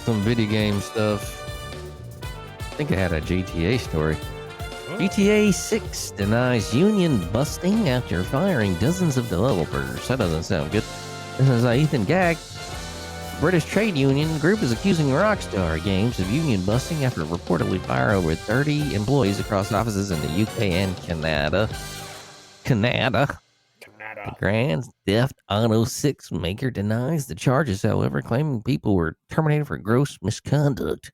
some video game stuff. I think I had a GTA story. GTA 6 denies union busting after firing dozens of developers. That doesn't sound good. This is Ethan Gag. British trade union group is accusing Rockstar Games of union busting after reportedly fire over 30 employees across offices in the UK and Canada. The Grand Theft Auto 6 maker denies the charges, however, claiming people were terminated for gross misconduct.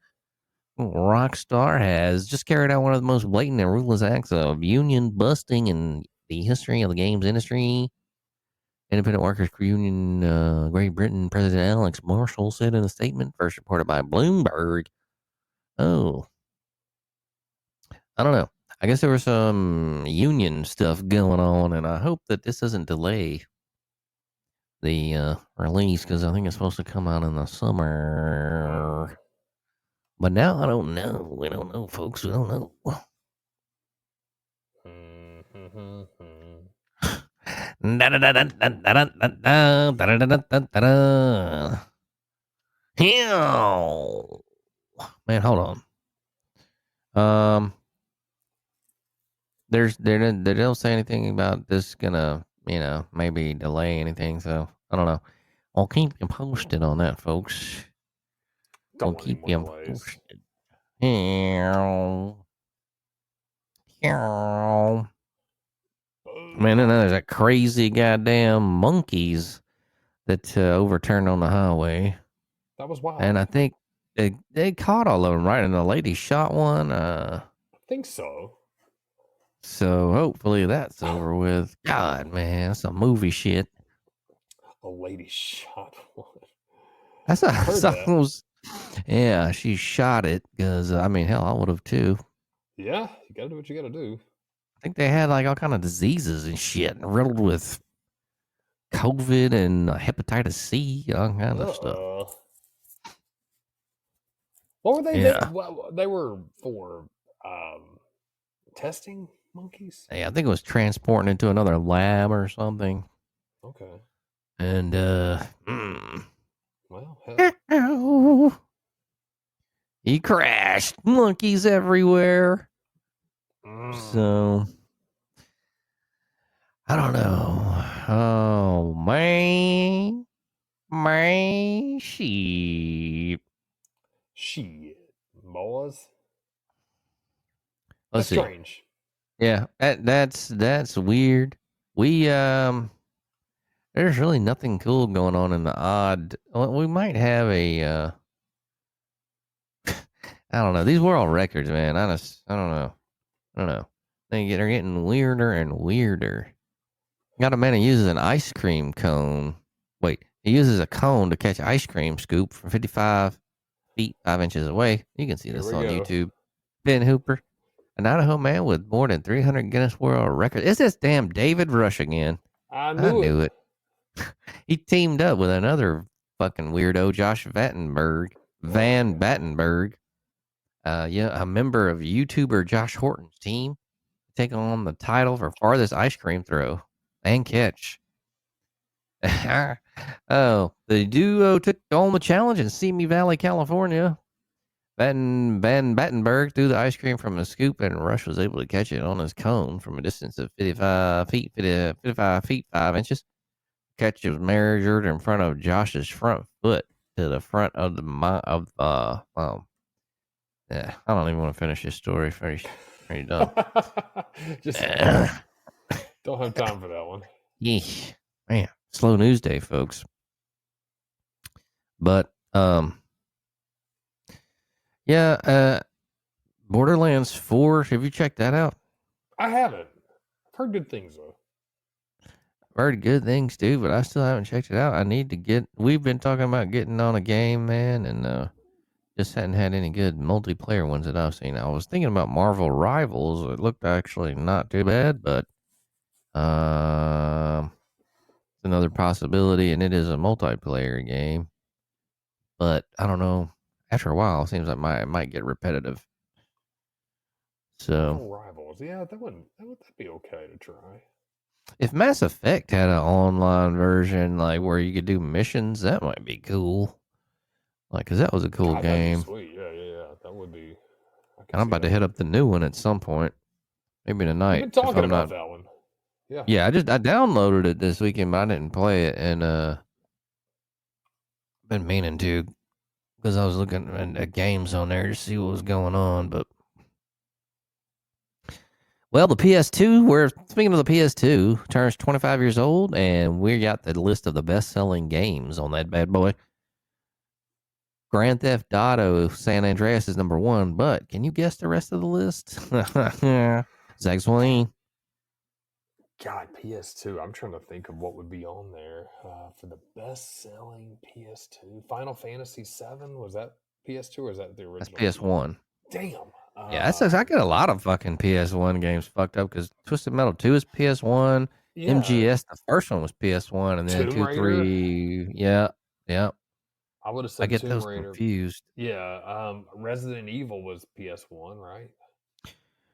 Rockstar has just carried out one of the most blatant and ruthless acts of union busting in the history of the games industry. Independent Workers Union Great Britain President Alex Marshall said in a statement, first reported by Bloomberg. Oh, I don't know. I guess there was some union stuff going on, and I hope that this doesn't delay the release, because I think it's supposed to come out in the summer. But now I don't know. We don't know, folks. We don't know. Man, hold on. They don't say anything about this gonna, maybe delay anything. So I don't know. I'll keep you posted on that, folks. I'll keep you posted. Man, and there's that crazy goddamn monkeys that overturned on the highway. That was wild. And I think they caught all of them, right? And the lady shot one. I think so. So hopefully that's over with. God, man, that's some movie shit. A lady shot one. That's I heard that. Yeah, she shot it because I mean, hell, I would have too. Yeah, you gotta do what you gotta do. I think they had like all kind of diseases and shit, and riddled with COVID and hepatitis C, all kind of stuff. What were they? Yeah. They were for testing monkeys. Yeah, I think it was transporting into another lab or something. Okay. And Well, hell. He crashed. Monkeys everywhere. So I don't know. Oh man. Sheep. Shit, boys. Let's That's see. strange. Yeah, that's weird. We there's really nothing cool going on in the odd. Well, we might have a I don't know. These world records, man. I don't know. I don't know. They're getting weirder and weirder. Got a man who uses an ice cream cone. Wait, he uses a cone to catch ice cream scoop from 55 feet 5 inches away. You can see Here this we on go. YouTube. Ben Hooper, an Idaho man with more than 300 Guinness World Records. It's this damn David Rush again. I I knew knew it. He teamed up with another fucking weirdo, Josh Van Battenberg. Yeah, a member of YouTuber Josh Horton's team, take on the title for farthest ice cream throw and catch. Oh, the duo took on the challenge in Simi Valley, California. Van Battenberg threw the ice cream from a scoop, and Rush was able to catch it on his cone from a distance of 55 feet 5 inches. Catch was measured in front of Josh's front foot to the front of yeah, I don't even want to finish this story. Very done. Just don't have time for that one. Yeesh. Man, slow news day, folks. But yeah, Borderlands 4, have you checked that out? I haven't. I've heard good things though. I've heard good things too, but I still haven't checked it out. I need to we've been talking about getting on a game, man, and just hadn't had any good multiplayer ones that I've seen. I was thinking about Marvel Rivals. It looked actually not too bad, but it's another possibility, and it is a multiplayer game. But I don't know. After a while, it seems like it might get repetitive. So Marvel Rivals, yeah, that would be okay to try. if Mass Effect had an online version, like where you could do missions, that might be cool. Like, cause that was a cool God, that'd be game. sweet. Yeah. That would be. And I'm about to hit up the new one at some point, maybe tonight. You've been talking if I'm about not, that one. Yeah. Yeah, I downloaded it this weekend, but I didn't play it, and been meaning to, because I was looking at games on there to see what was going on. But well, the PS2. We're speaking of the PS2 turns 25 years old, and we got the list of the best-selling games on that bad boy. Grand Theft Auto San Andreas is number 1, but can you guess the rest of the list? Zach Swain. God, PS2. I'm trying to think of what would be on there for the best-selling PS2. Final Fantasy VII, was that PS2 or is that the original? That's PS1. Damn. Yeah, that sucks. I get a lot of fucking PS1 games fucked up because Twisted Metal 2 is PS1. Yeah. MGS, the first one was PS1, and then Tomb 2, Raider? 3. Yeah. I would have I said get Tomb those Raider. confused. Yeah. Resident Evil was PS1, right?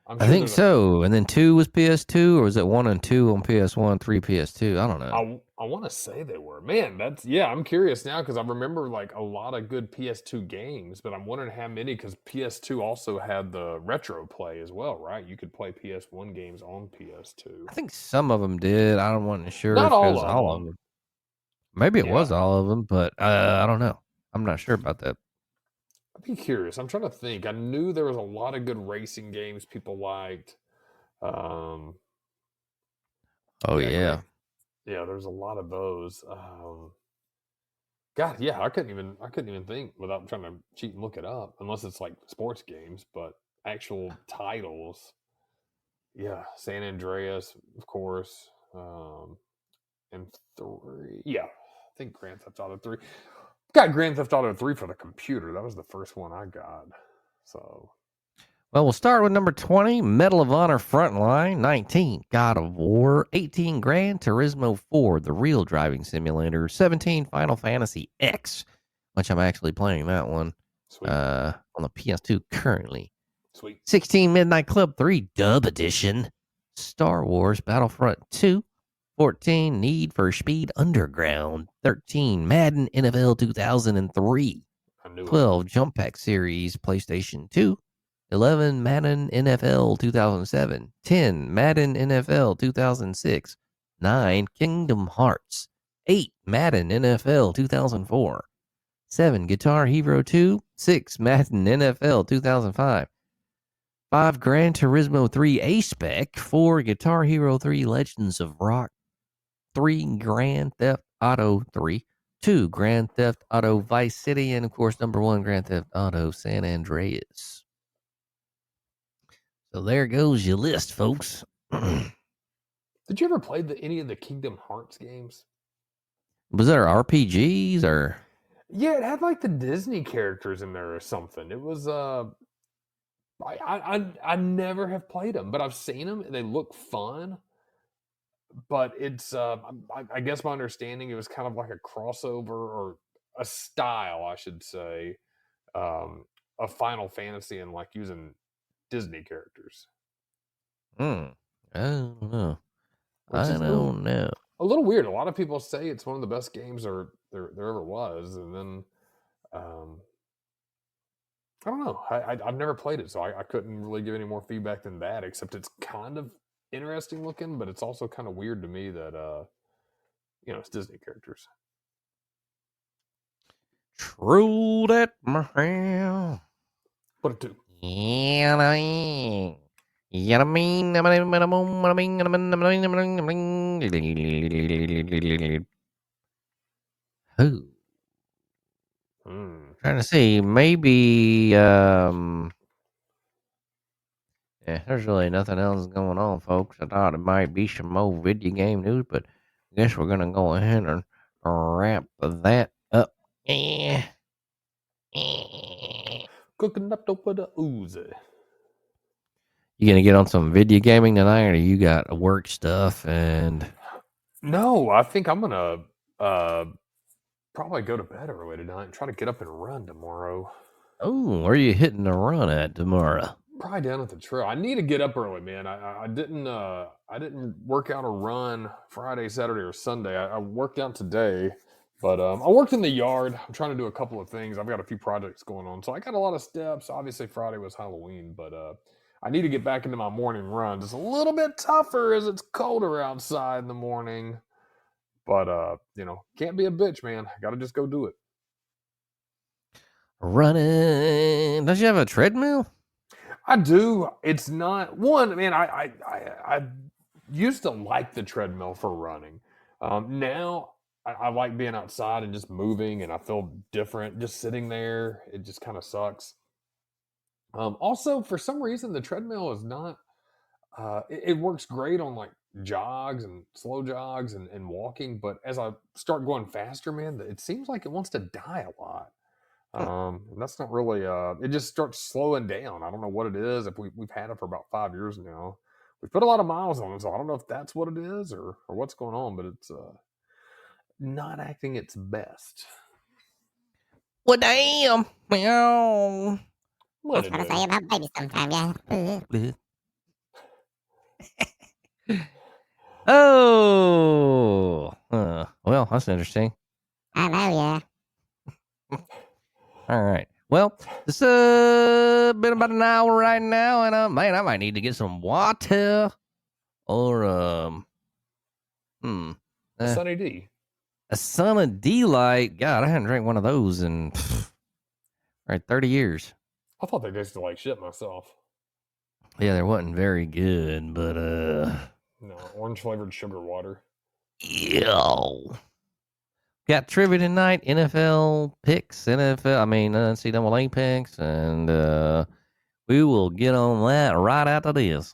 I think so. And then 2 was PS2, or was it 1 and 2 on PS1, 3 PS2? I don't know. I want to say they were. Man, I'm curious now because I remember like a lot of good PS2 games, but I'm wondering how many because PS2 also had the retro play as well, right? You could play PS1 games on PS2. I think some of them did. I wasn't sure Not if it all was of all of them. them. Maybe it was Yeah. all of them, but I don't know. I'm not sure about that. I'd be curious. I'm trying to think. I knew there was a lot of good racing games people liked. Oh, Yeah, yeah. yeah, there's a lot of those. God, yeah, I couldn't even think without trying to cheat and look it up, unless it's like sports games, but actual titles. Yeah, San Andreas, of course. And 3. Yeah, I think Grand Theft Auto 3. Got Grand Theft Auto 3 for the computer. That was the first one I got. So, Well, we'll start with number 20, Medal of Honor Frontline. 19, God of War. 18, Gran Turismo 4, the real driving simulator. 17, Final Fantasy X, which I'm actually playing that one sweet. On the PS2 currently. Sweet. 16, Midnight Club 3, Dub Edition. Star Wars Battlefront 2. 14, Need for Speed Underground. 13, Madden NFL 2003. I knew it. 12, Jump Pack Series PlayStation 2. 11, Madden NFL 2007. 10, Madden NFL 2006. 9, Kingdom Hearts. 8, Madden NFL 2004. 7, Guitar Hero 2. 6, Madden NFL 2005. 5, Gran Turismo 3 A-Spec. 4, Guitar Hero 3 Legends of Rock. 3, Grand Theft Auto 3. 2, Grand Theft Auto Vice City. And, of course, number 1, Grand Theft Auto San Andreas. So there goes your list, folks. Did you ever play any of the Kingdom Hearts games? Was there RPGs or? Yeah, it had like the Disney characters in there or something. It was I never have played them, but I've seen them and they look fun. But it's I guess my understanding it was kind of like a crossover or a style, I should say, of Final Fantasy and like using Disney characters. I don't know. Which is I don't know. a little weird. A lot of people say it's one of the best games there ever was, and then I don't know. I've never played it, so I couldn't really give any more feedback than that. Except it's kind of interesting looking, but it's also kind of weird to me that it's Disney characters. True that, my friend. What a do? Yeah, I mean. Who? Trying to see, maybe yeah, there's really nothing else going on, folks. I thought it might be some more video game news, but I guess we're gonna go ahead and wrap that up. Yeah. Cooking up over the Uzi. You gonna get on some video gaming tonight, or you got work stuff? And no, I think I'm gonna probably go to bed early tonight and try to get up and run tomorrow. Oh, where are you hitting the run at tomorrow? Probably down at the trail. I need to get up early, man. I didn't work out a run Friday, Saturday, or Sunday. I worked out today, but I worked in the yard. I'm trying to do a couple of things. I've got a few projects going on, so I got a lot of steps. Obviously, Friday was Halloween, but I need to get back into my morning runs. It's a little bit tougher as it's colder outside in the morning, but can't be a bitch, man. I got to just go do it. Running? Don't you have a treadmill? I do. It's not one. Man, I used to like the treadmill for running. Now I like being outside and just moving, and I feel different just sitting there. It just kind of sucks. Also, for some reason, the treadmill is not. It works great on like jogs and slow jogs and walking, but as I start going faster, man, it seems like it wants to die a lot. And that's not really it just starts slowing down. I don't know what it is. If we've had it for about 5 years now. We've put a lot of miles on it, so I don't know if that's what it is or what's going on, but it's not acting its best. Well, damn. Meow. That's what I say about babies sometimes, yeah. Oh. Well, that's interesting. I know, yeah. All right. Well, it's been about an hour right now, and man, I might need to get some water or A Sunny D. a Sunny D Light. God, I hadn't drank one of those in 30 years. I thought they tasted like shit myself. Yeah, they wasn't very good, but No, orange flavored sugar water. yeah. Got trivia tonight, NFL picks, NCAA picks, and we will get on that right after this.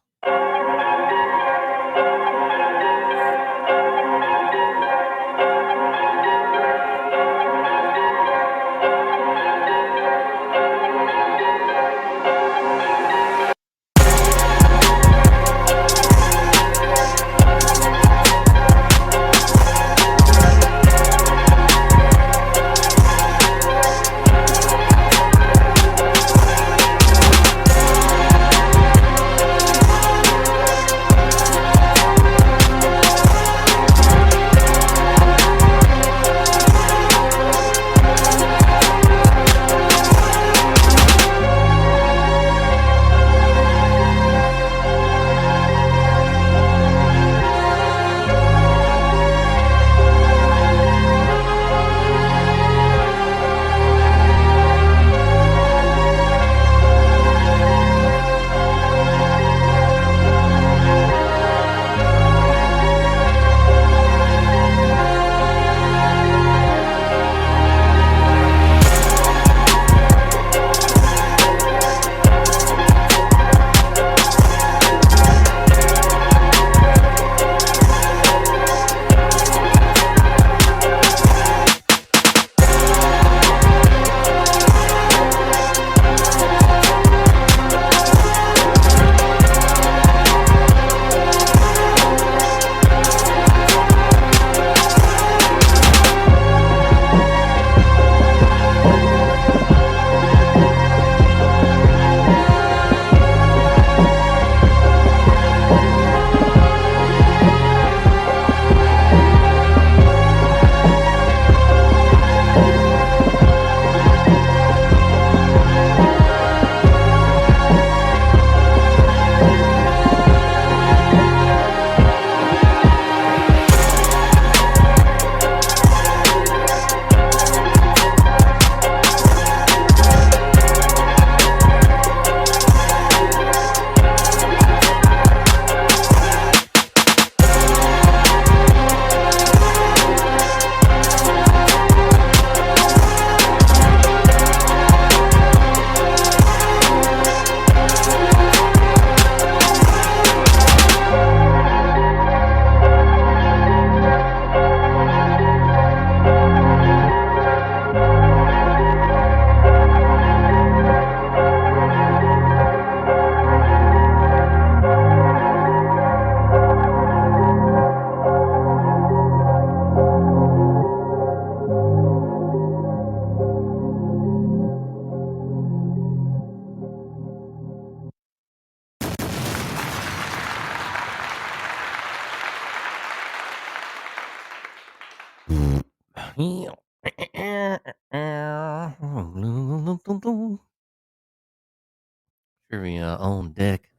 Trivia on deck.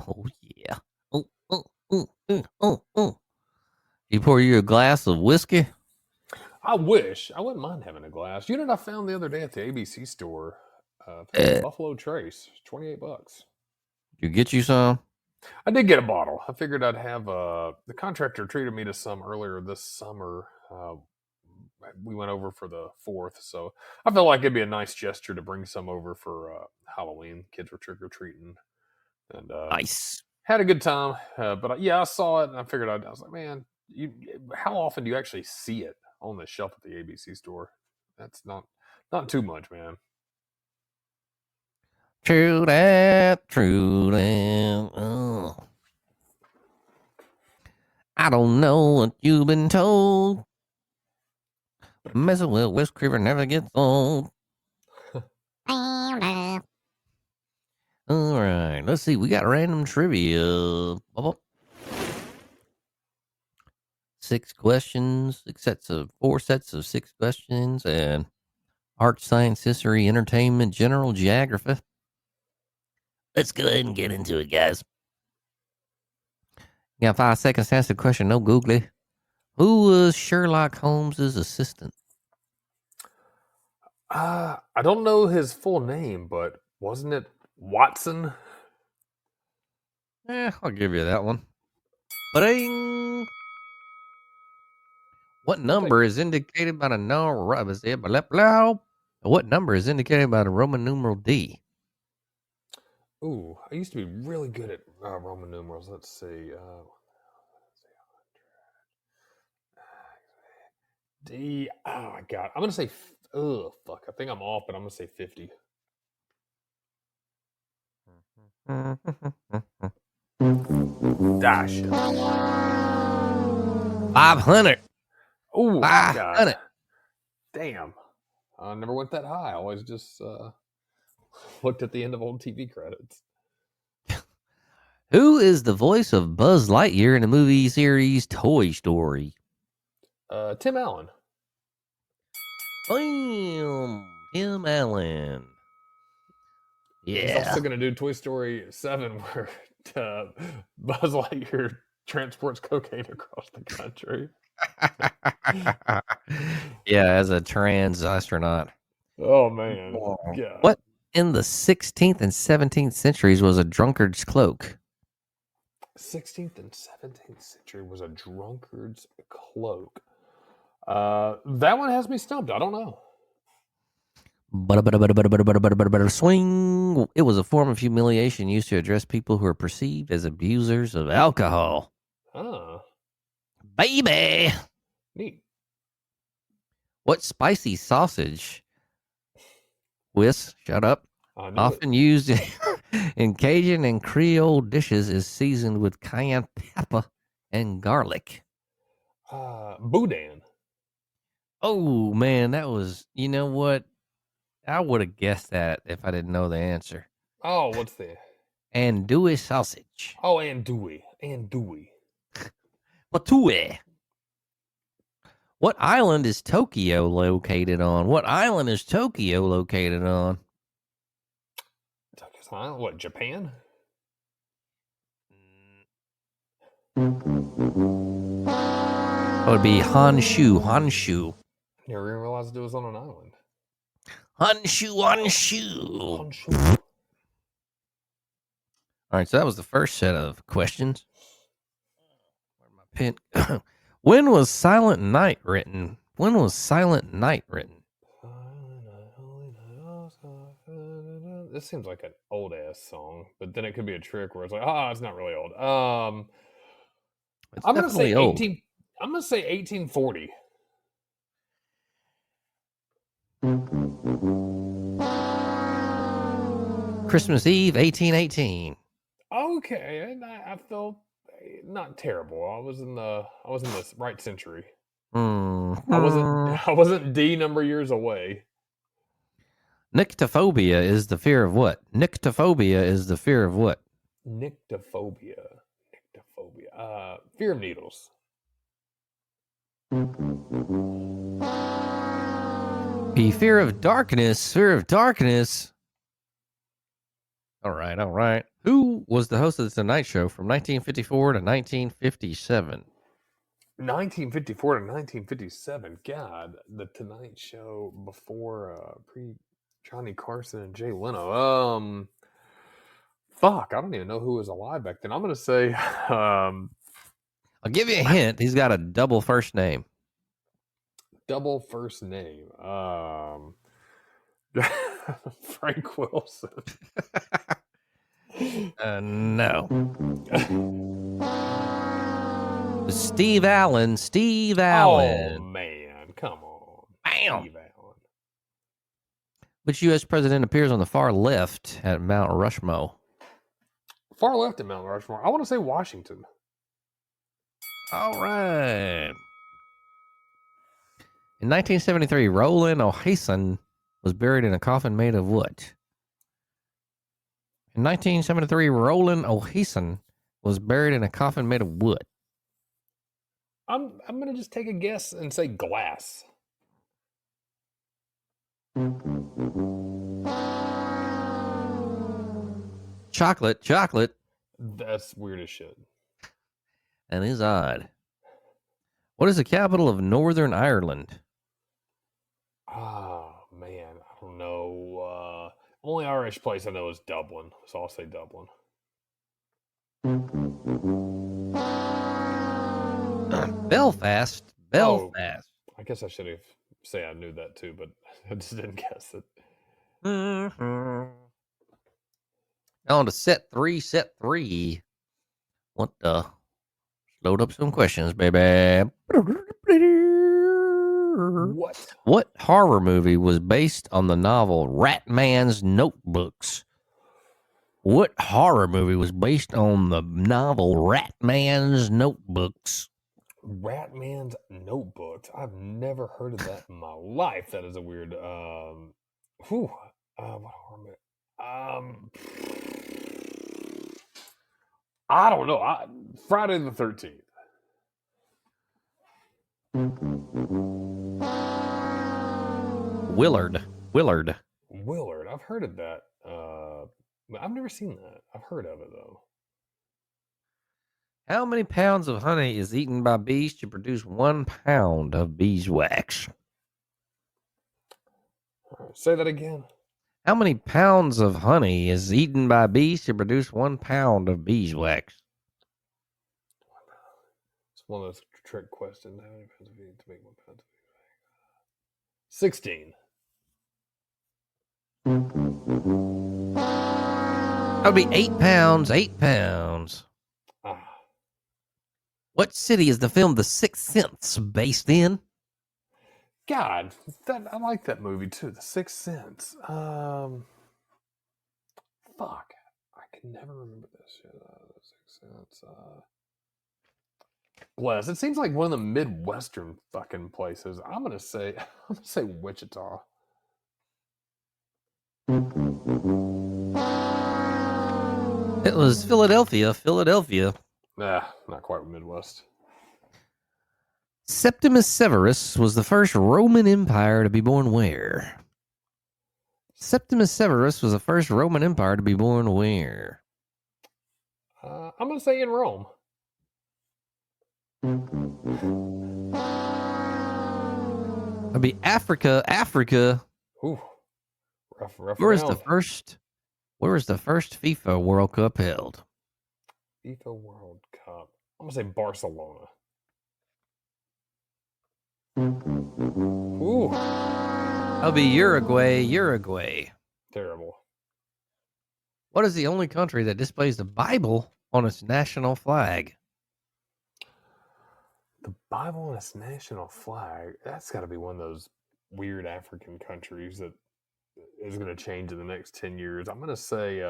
Oh yeah. Oh. You pour you a glass of whiskey? I wish. I wouldn't mind having a glass. You know what I found the other day at the ABC store? I found a Buffalo Trace, $28. You get you some? I did get a bottle. I figured I'd have the contractor treated me to some earlier this summer. We went over for the 4th, so I felt like it'd be a nice gesture to bring some over for Halloween. Kids were trick or treating, and Nice. had a good time. But yeah, I saw it and I figured I was like, man, how often do you actually see it on the shelf at the ABC store? That's not too much, man. True that, true that. Oh. I don't know what you've been told. Messing with West Creeper never gets old. All right, let's see. We got random trivia. 6 questions, 4 sets of 6 questions, and art, science, history, entertainment, general geography. Let's go ahead and get into it, guys. You got 5 seconds to answer the question. No googly. Who was Sherlock Holmes's assistant? I don't know his full name, but wasn't it Watson? I'll give you that one. Ba-ding! What number is indicated by the What number is indicated by the Roman numeral D? Ooh, I used to be really good at Roman numerals. Let's see. D. Oh my god. I'm gonna say. Oh fuck. I think I'm off, but I'm gonna say 50. Ah shit. 500. Oh, 500. Damn. I never went that high. I always just looked at the end of old TV credits. Who is the voice of Buzz Lightyear in the movie series Toy Story? Tim Allen. Bam! Tim Allen. Yeah. He's also going to do Toy Story 7 where Buzz Lightyear transports cocaine across the country. Yeah, as a trans astronaut. Oh, man. God. What in the 16th and 17th centuries was a drunkard's cloak? 16th and 17th century was a drunkard's cloak. That one has me stumped. I don't know. Swing. It was a form of humiliation used to address people who are perceived as abusers of alcohol. Baby. Neat. What spicy sausage? Shut up. Often used in Cajun and Creole dishes is seasoned with cayenne pepper and garlic. Boudin. Oh, man, that was, you know what? I would have guessed that if I didn't know the answer. Oh, what's the? Andouille sausage. Oh, andouille. Patouille. What island is Tokyo located on? Tokyo's island? What, Japan? That would be Honshu. Never even realized it was on an island. Honshu. All right, so that was the first set of questions. Where's my pen? When was Silent Night written? This seems like an old ass song, but then it could be a trick where it's like, it's not really old. It's I'm gonna say old. 18. I'm gonna say 1840. Christmas Eve, 1818. Okay, and I felt not terrible. I was in the right century. I wasn't D number years away. Nyctophobia is the fear of what? Nyctophobia. Fear of needles. Fear of darkness. All right. Who was the host of the Tonight Show from 1954 to 1957? 1954 to 1957. God, the Tonight Show before pre Johnny Carson and Jay Leno. Fuck, I don't even know who was alive back then. I'm gonna say I'll give you a hint. He's got a double first name. Frank Wilson. No. Steve Allen. Oh, man. Come on. Bam. Steve Allen. Which U.S. president appears on the far left at Mount Rushmore? Far left at Mount Rushmore. I want to say Washington. All right. In 1973, Roland O'Hason was buried in a coffin made of what? In 1973, Roland O'Hason was buried in a coffin made of wood. I'm gonna just take a guess and say glass. Chocolate. That's weird as shit. That is odd. What is the capital of Northern Ireland? Oh, man. I don't know. Only Irish place I know is Dublin, so I'll say Dublin. Belfast. Belfast. I guess I should have say I knew that too, but I just didn't guess it. Mm-hmm. On to set three. What the? Load up some questions, baby. What horror movie was based on the novel Ratman's Notebooks? What horror movie was based on the novel Ratman's Notebooks? Ratman's Notebooks. I've never heard of that in my life. That is a weird. What horror movie? I don't know. Friday the 13th. Willard. I've heard of that. But I've never seen that. I've heard of it though. How many pounds of honey is eaten by bees to produce 1 pound of beeswax? Say that again. How many pounds of honey is eaten by bees to produce 1 pound of beeswax? It's one of those trick questions. How many pounds of bees to make 1 pound of beeswax? 16. That would be 8 pounds. 8 pounds. What city is the film The Sixth Sense based in? God, I like that movie too. The Sixth Sense. Fuck, I can never remember this shit. The Sixth Sense. Bless. It seems like one of the Midwestern fucking places. I'm gonna say Wichita. It was Philadelphia. Nah, not quite Midwest. Septimus Severus was the first Roman Empire to be born where? Septimus Severus was the first Roman Empire to be born where? I'm going to say in Rome. That'd be Africa. Ooh, rough Where around. was the first FIFA World Cup held? FIFA World Cup. I'm going to say Barcelona. Ooh. That'll be Uruguay. Terrible. What is the only country that displays the Bible on its national flag? The Bible on its national flag? That's got to be one of those weird African countries that is going to change in the next 10 years. I'm going to say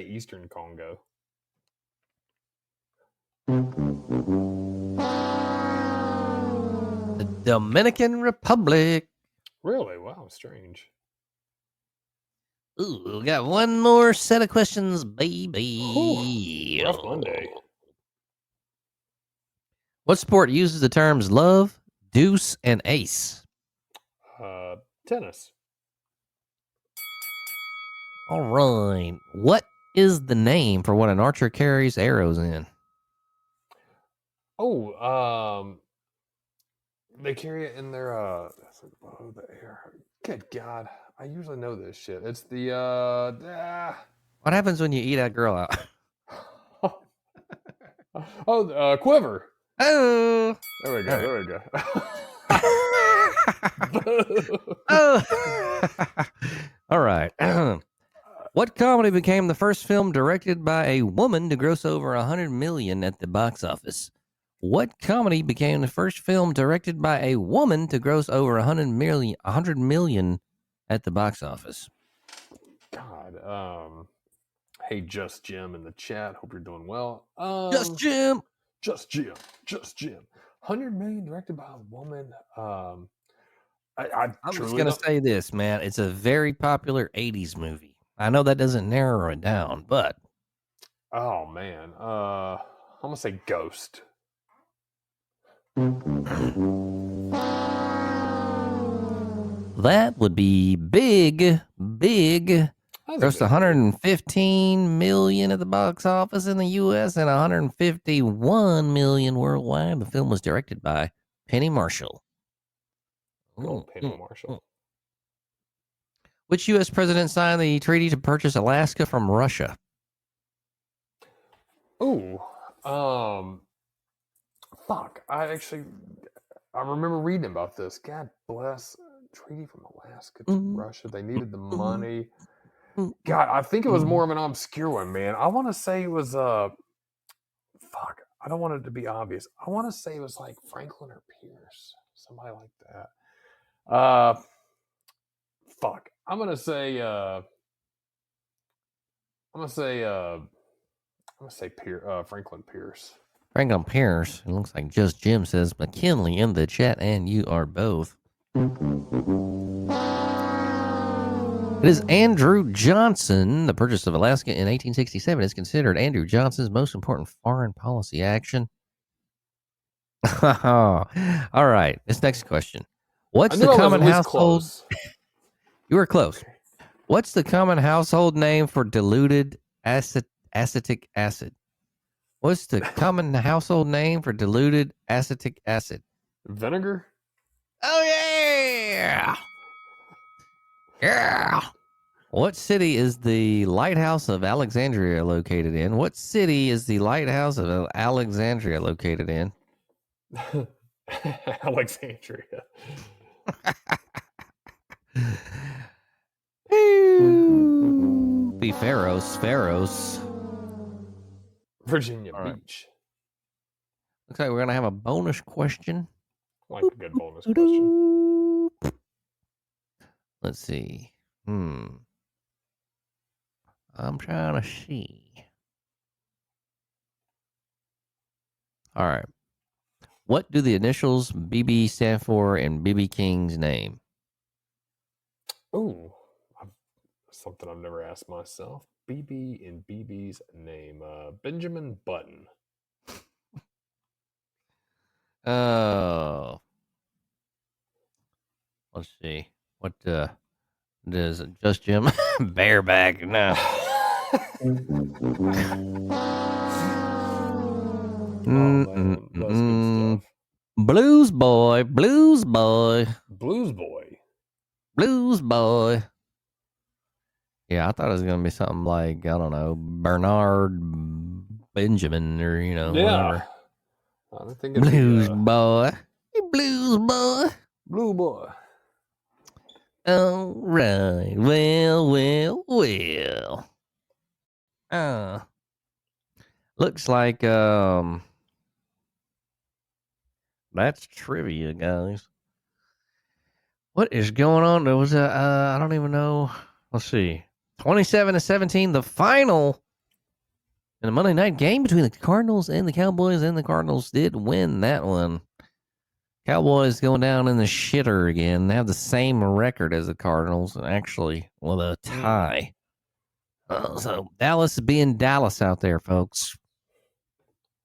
Eastern Congo. The Dominican Republic. Really? Wow, strange. Ooh, we got one more set of questions, baby. Rough Monday. What sport uses the terms love, deuce, and ace? Tennis. All right. What is the name for what an archer carries arrows in? They carry it in their the air. Good God, I usually know this shit. It's the What happens when you eat a girl out? Quiver. Oh, There we go. All right. There we go. Oh. All right. What comedy became the first film directed by a woman to gross over 100 million at the box office? What comedy became the first film directed by a woman to gross over 100 million at the box office? God. Hey, Just Jim in the chat. Hope you're doing well. Just Jim. 100 million directed by a woman. I'm just going to say this, man. It's a very popular 80s movie. I know that doesn't narrow it down, but. Oh, man. I'm going to say Ghost. That would be big. Grossed 115 million at the box office in the U.S. and 151 million worldwide. The film was directed by Penny Marshall. Penny Marshall. Which U.S. president signed the treaty to purchase Alaska from Russia? Fuck. I remember reading about this. God bless. Treaty from Alaska to Russia. They needed the money. God, I think it was more of an obscure one, man. I want to say it was fuck. I don't want it to be obvious. I want to say it was like Franklin or Pierce, somebody like that. Fuck. I'm gonna say Franklin Pierce. Franklin Pierce. It looks like Just Jim says McKinley in the chat, and you are both. It is Andrew Johnson. The purchase of Alaska in 1867 is considered Andrew Johnson's most important foreign policy action. All right. This next question. What's the common household? You were close. What's the common household name for diluted acetic acid? What's the common household name for diluted acetic acid? Vinegar? Oh, yeah. Yeah. What city is the Lighthouse of Alexandria located in? What city is the Lighthouse of Alexandria located in? Alexandria. Be Pharos. Virginia Beach. Looks like we're going to have a bonus question. I like a good bonus question. Let's see. I'm trying to see. All right. What do the initials BB stand for in BB King's name? Ooh, something I've never asked myself. BB in BB's name. Benjamin Button. Oh. Let's see. What does Just Jim bareback? No. Oh man, that's good stuff. Blues boy. Blues boy. Yeah, I thought it was gonna be something like, I don't know, Bernard Benjamin or whatever. I don't think Blues boy. Blues boy. Blue boy. All right. Well. Looks like that's trivia, guys. What is going on? There was I don't even know. Let's see. 27-17, the final in a Monday night game between the Cardinals and the Cowboys, and the Cardinals did win that one. Cowboys going down in the shitter again. They have the same record as the Cardinals, actually, with a tie. So Dallas is being Dallas out there, folks.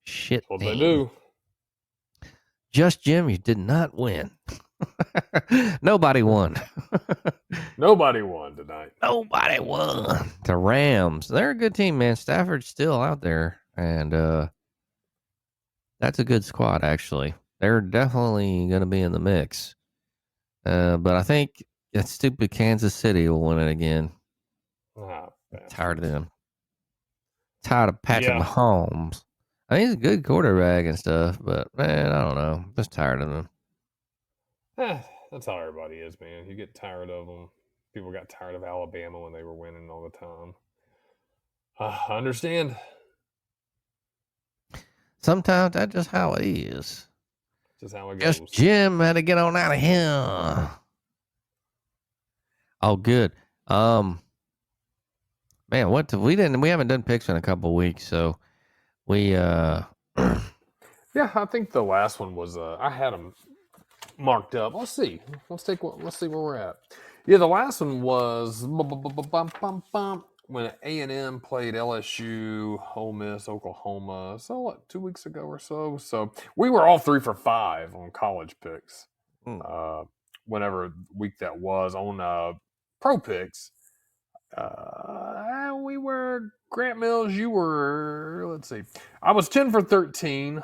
Shit. That's what they do. Just Jim, you did not win. Nobody won. Nobody won tonight. Nobody won. The Rams. They're a good team, man. Stafford's still out there. And that's a good squad, actually. They're definitely going to be in the mix. But I think that stupid Kansas City will win it again. Tired of them. Tired of Patrick Mahomes. I mean, he's a good quarterback and stuff, but man, I don't know. I'm just tired of him. That's how everybody is, man. You get tired of them. People got tired of Alabama when they were winning all the time. I understand. Sometimes that's just how it is. Just how it goes. Just Jim had to get on out of here. Oh, good. Man, we haven't done picks in a couple of weeks, so we yeah, I think the last one was I had them marked up. Let's see. Let's see where we're at. Yeah, the last one was when A&M played LSU, Ole Miss, Oklahoma. So what, 2 weeks ago or so? So we were all 3 for 5 on college picks. Whenever week that was on pro picks. We were Grant Mills. You were, let's see, I was 10 for 13.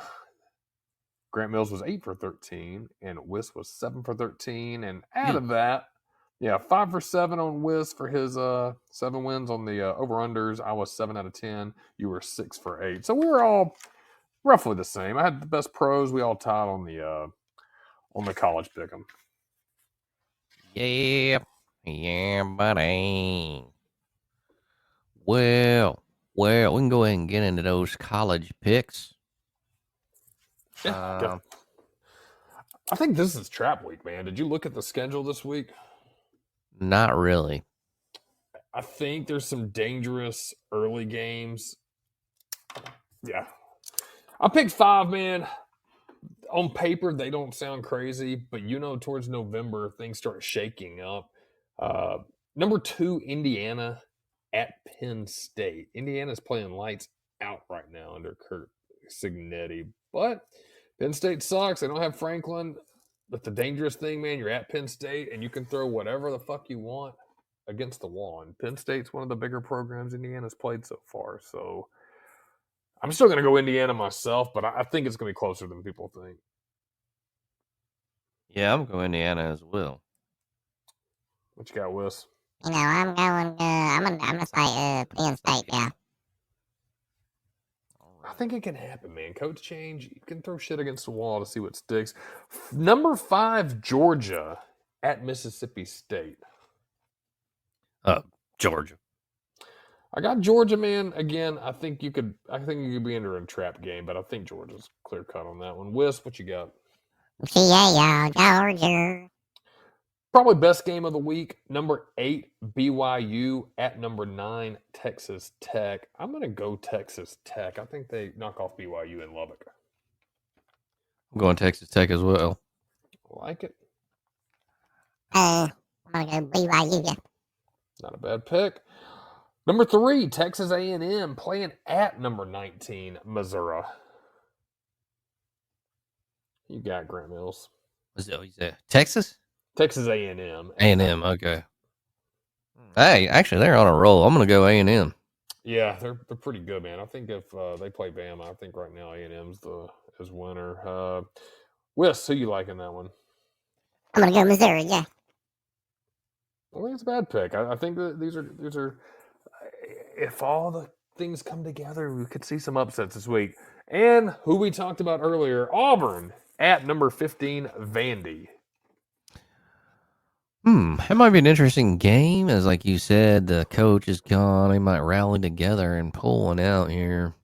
Grant Mills was 8 for 13, and Wiss was 7 for 13. And out of that, 5 for 7 on Wiss for his 7 wins on the over-unders. I was 7 out of 10. You were 6 for 8. So we were all roughly the same. I had the best pros. We all tied on on the college pick'em. Yeah, buddy. Well, we can go ahead and get into those college picks. Yeah, I think this is trap week, man. Did you look at the schedule this week? Not really. I think there's some dangerous early games. Yeah. I picked 5, man. On paper, they don't sound crazy, but towards November, things start shaking up. Uh, number 2, Indiana at Penn State. Indiana's playing lights out right now under Kurt Signetti, but Penn State sucks. They don't have Franklin. But the dangerous thing, man, you're at Penn State and you can throw whatever the fuck you want against the wall. And Penn State's one of the bigger programs Indiana's played so far. So I'm still going to go Indiana myself, but I think it's going to be closer than people think. Yeah, I'm going Indiana as well. What you got, Wes? I'm going. I'm gonna say Penn State. Yeah. I think it can happen, man. Coach change. You can throw shit against the wall to see what sticks. Number 5, Georgia at Mississippi State. Georgia. I got Georgia, man. Again, I think you could be under a trap game, but I think Georgia's clear cut on that one. Wes, what you got? Yeah, Georgia. Probably best game of the week. Number 8, BYU at number 9, Texas Tech. I'm going to go Texas Tech. I think they knock off BYU in Lubbock. I'm going Texas Tech as well. Like it. I'm gonna go BYU. Yeah. Not a bad pick. Number 3, Texas A&M playing at number 19, Missouri. You got Grant Mills. What's that? You said Texas? Texas A&M. A&M. Okay. Hey, actually, they're on a roll. I'm going to go A&M. Yeah, they're pretty good, man. I think if they play Bama, I think right now A&M's is winner. Wes, who you like in that one? I'm gonna go Missouri. Yeah. I think it's a bad pick. I think that these are if all the things come together, we could see some upsets this week. And who we talked about earlier, Auburn at number 15, Vandy. It might be an interesting game, as like you said, the coach is gone. They might rally together and pull one out here.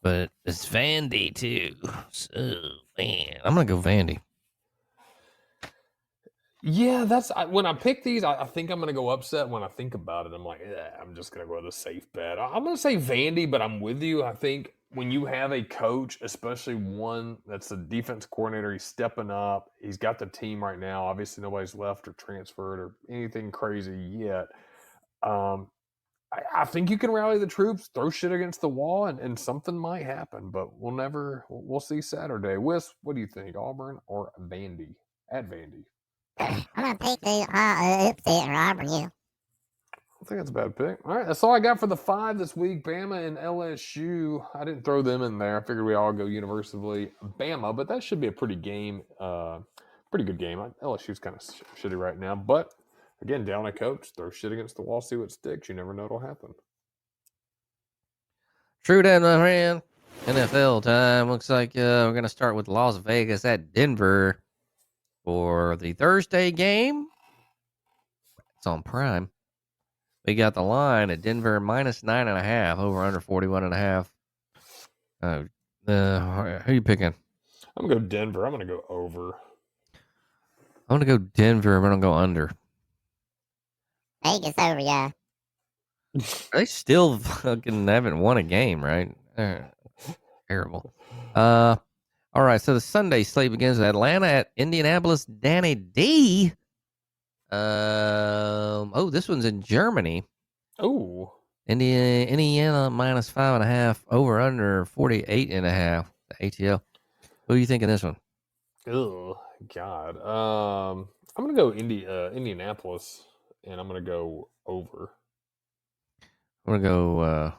But it's Vandy too. So man, I'm gonna go Vandy. Yeah, when I pick these, I think I'm going to go upset. When I think about it, I'm like, I'm just going to go with a safe bet. I'm going to say Vandy, but I'm with you. I think when you have a coach, especially one that's a defense coordinator, he's stepping up. He's got the team right now. Obviously, nobody's left or transferred or anything crazy yet. I think you can rally the troops, throw shit against the wall, and something might happen. But we'll see Saturday. Wes, what do you think, Auburn or Vandy? At Vandy. I'm gonna take the upset Auburn. Yeah. I think that's a bad pick. All right, that's all I got for the 5 this week. Bama and LSU. I didn't throw them in there. I figured we all go universally Bama, but that should be a pretty good game. LSU's kind of shitty right now, but again, down a coach, throw shit against the wall, see what sticks. You never know what'll happen. True that, my friend. NFL time. Looks like we're gonna start with Las Vegas at Denver for the Thursday game. It's on Prime. We got the line at Denver minus 9.5, over under 41.5. Who are you picking? I'm gonna go Denver. I'm gonna go over. I'm gonna go Denver. I'm gonna go under. Vegas over. Yeah. They still fucking haven't won a game, right? Terrible. All right. So the Sunday slate begins with Atlanta at Indianapolis. Danny D. This one's in Germany. Oh, Indiana minus 5.5, over under 48.5. The ATL. Who are you thinking this one? oh God. I'm gonna go Indianapolis, and I'm gonna go over. I'm gonna go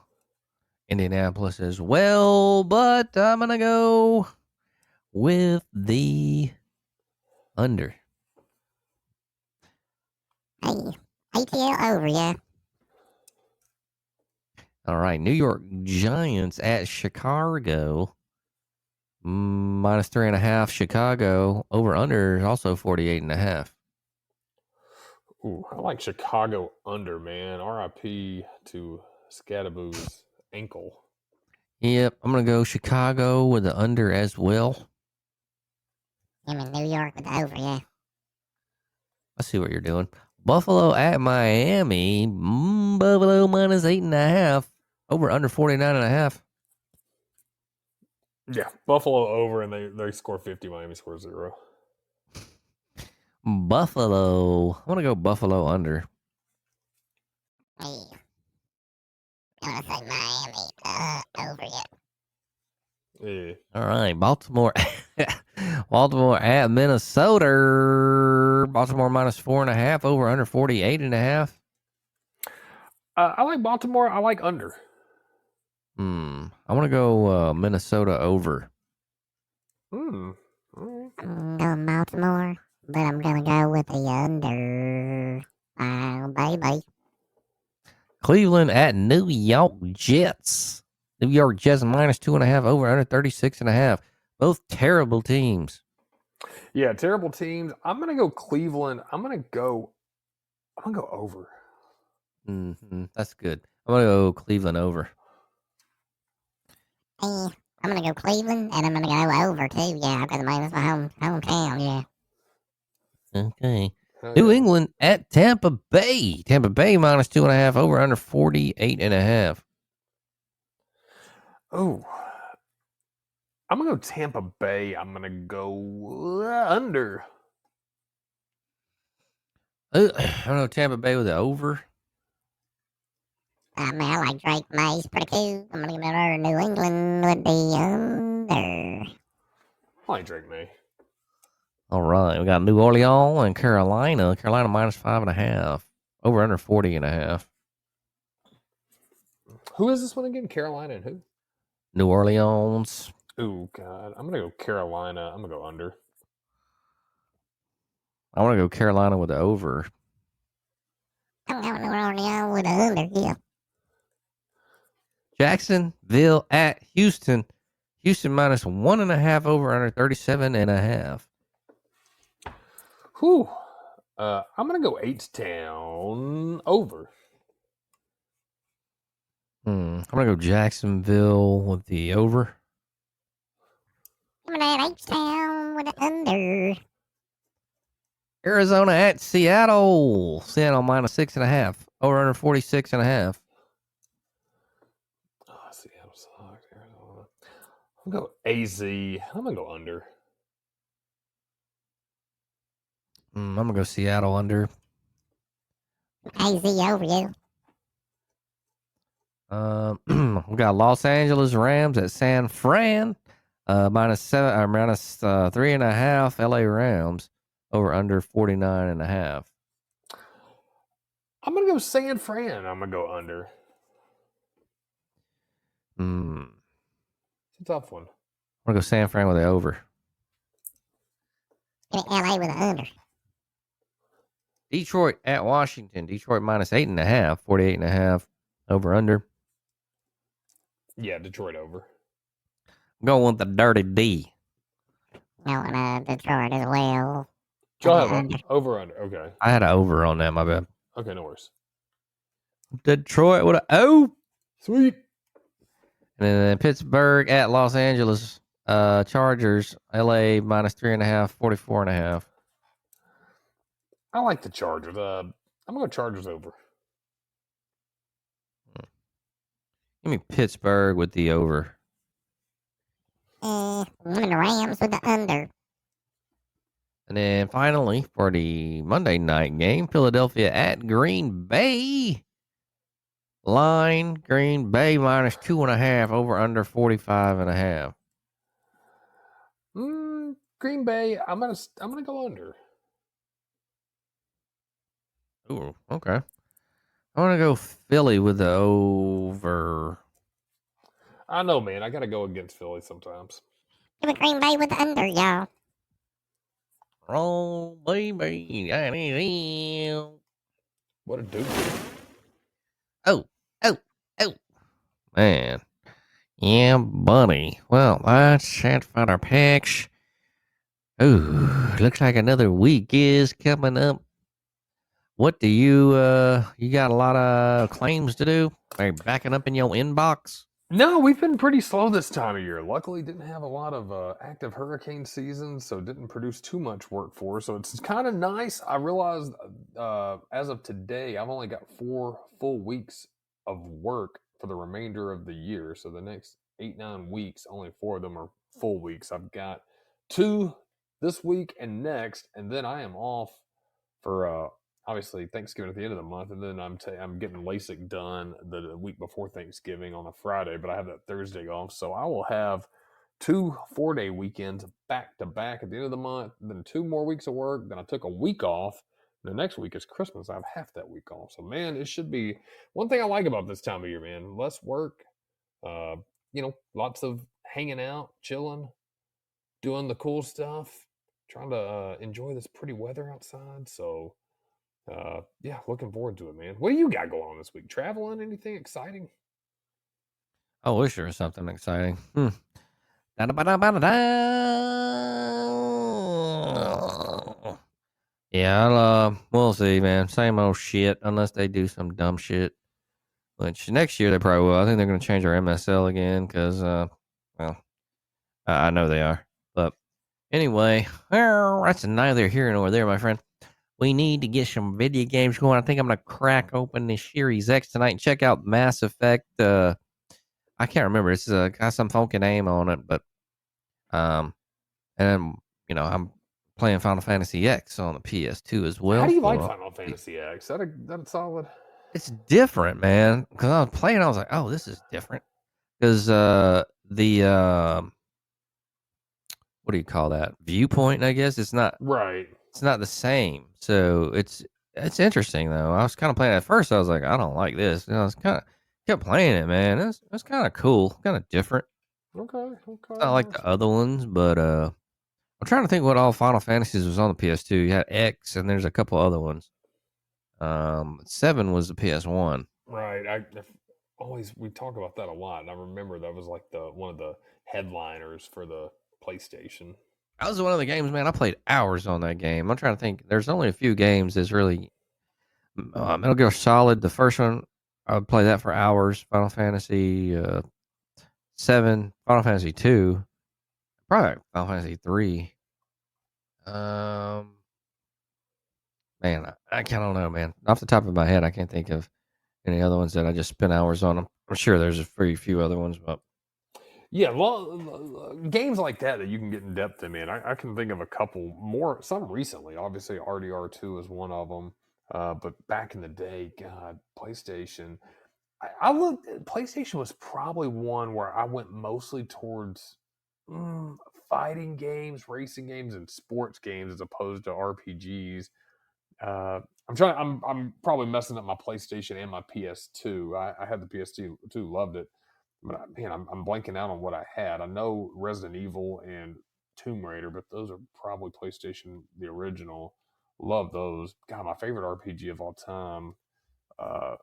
Indianapolis as well, but I'm gonna go with the under. Hey, ATL over. Yeah. All right, New York Giants at Chicago. Minus 3.5. Chicago over under is also 48.5. Ooh, I like Chicago under, man. RIP to Scadaboo's ankle. Yep, I'm gonna go Chicago with the under as well. I'm in New York with the over, yeah. I see what you're doing. Buffalo at Miami. Buffalo minus 8.5. Over under 49.5. Yeah, Buffalo over, and they score 50. Miami scores 0. Buffalo. I'm gonna go Buffalo under. Yeah. I'm gonna say Miami over, yeah. Yeah. All right, Baltimore. Baltimore at Minnesota. Baltimore minus 4.5. Over under 48.5. I like Baltimore. I like under. I want to go Minnesota over. All right. I'm going Baltimore, but I'm gonna go with the under. Baby. Cleveland at New York Jets. New York Jets minus 2.5. Over under 36.5. Both terrible teams. Yeah, terrible teams. I'm gonna go Cleveland. I'm gonna go over. That's good. I'm gonna go Cleveland over. I'm gonna go Cleveland, and I'm gonna go over too. Yeah, I've got the minus my hometown. Yeah. Okay. Hell New yeah. England at Tampa Bay. Tampa Bay minus 2.5. Over under 48.5. Oh, I'm gonna go Tampa Bay. I'm gonna go under. I don't know, Tampa Bay with the over. I mean, I like Drake May. He's pretty cool. I'm gonna give it over New England with the under. I like Drake May. All right, we got New Orleans and Carolina. Carolina minus 5.5. Over under 40.5. Who is this one again? Carolina and who? New Orleans. Oh God, I'm gonna go Carolina. I'm gonna go under. I want to go Carolina with the over. I'm going New Orleans with the under. Yeah. Jacksonville at Houston. Houston minus 1.5. Over under 37.5. Whew. I'm gonna go H-Town over. I'm gonna go Jacksonville with the over. I'm gonna H-Town with the under. Arizona at Seattle. Seattle minus 6.5. Over under 46.5. Oh, Seattle sucks. Arizona. I'm gonna go AZ. I'm gonna go under. I'm gonna go Seattle under. AZ over you. We got Los Angeles Rams at San Fran. Minus 7 or minus 3.5. LA Rams over under 49.5. I'm gonna go San Fran. I'm gonna go under. It's a tough one. I'm gonna go San Fran with the over. Give me LA with the under. Detroit at Washington. Detroit minus 8.5. 48.5. Over under. Yeah, Detroit over. I'm going with the dirty D. Going Detroit as well. Y'all have an over under. Okay. I had an over on that. My bad. Okay, no worries. Detroit with an O. Sweet. And then Pittsburgh at Los Angeles. Chargers. LA minus 3.5. 44.5. I like the Chargers. I'm gonna go Chargers over. Give me Pittsburgh with the over. I'm in the Rams with the under. And then finally, for the Monday night game, Philadelphia at Green Bay. Line, Green Bay minus 2.5. Over under 45.5. Green Bay. I'm gonna go under. Ooh, okay. I want to go Philly with the over. I know, man. I gotta go against Philly sometimes. Give me Green Bay with the under, y'all. Oh, baby. What a dude. Oh. Man. Yeah, buddy. Well, that's it for the picks. Ooh, looks like another week is coming up. What do you got a lot of claims to do? Are you backing up in your inbox? No, we've been pretty slow this time of year. Luckily, didn't have a lot of active hurricane season, so didn't produce too much work for us. So it's kind of nice. I realized as of today, I've only got 4 full weeks of work for the remainder of the year. So the next 8-9 weeks, only 4 of them are full weeks. I've got 2 this week and next, and then I am off for obviously Thanksgiving at the end of the month, and then I'm getting LASIK done the week before Thanksgiving on a Friday, but I have that Thursday off, so I will have 2 4-day weekends back to back at the end of the month, then 2 more weeks of work. Then I took a week off. The next week is Christmas. I have half that week off, so man, it should be one thing I like about this time of year, man. Less work, uh, lots of hanging out, chilling, doing the cool stuff, trying to enjoy this pretty weather outside. So yeah, looking forward to it, man. What do you got going on this week? Traveling? Anything exciting? I wish there was something exciting. Da-da-ba-da-ba-da-da. Yeah, we'll see, man. Same old shit, unless they do some dumb shit. Which next year they probably will. I think they're going to change our MSL again because, well, I know they are. But anyway, well, that's neither here nor there, my friend. We need to get some video games going. I think I'm going to crack open the Series X tonight and check out Mass Effect. I can't remember. It's got some funky name on it, but um, and I'm playing Final Fantasy X on the PS2 as How well. do you like So Final Fantasy X? That solid? it's different, man. Because I was playing, I was like, oh, this is different. Because the what do you call that, viewpoint? I guess it's not Right. the same. So it's interesting though. I was kind of playing it at first. I was like, I don't like this. I was kind of kept playing it, man. It's kind of cool, kind of different. Okay. It's not like Nice. the other ones, but I'm trying to think what all Final Fantasies was on the PS2. You had X, and there's a couple other ones. 7 was the PS1. Right. Always we talk about that a lot, and I remember that was like the one of the headliners for the PlayStation. That was one of the games, man. I played hours on that game. I'm trying to think. There's only a few games that's really Metal Gear Solid. The first one, I would play that for hours. Final Fantasy 7, Final Fantasy 2, probably Final Fantasy 3. Um, Man, I don't know, man. Off the top of my head, I can't think of any other ones that I just spent hours on them. I'm sure there's a very few other ones, but Yeah, well, games like that you can get in depth in, man. I can think of a couple more, some recently. Obviously, RDR2 is one of them. But back in the day, God, PlayStation. I looked. PlayStation was probably one where I went mostly towards fighting games, racing games, and sports games as opposed to RPGs. Uh, I'm probably messing up my PlayStation and my PS2. I had the PS2, loved it, but man, I'm blanking out on what I had. I know Resident Evil and Tomb Raider, but those are probably PlayStation the original. Love those. God, my favorite RPG of all time. Uh,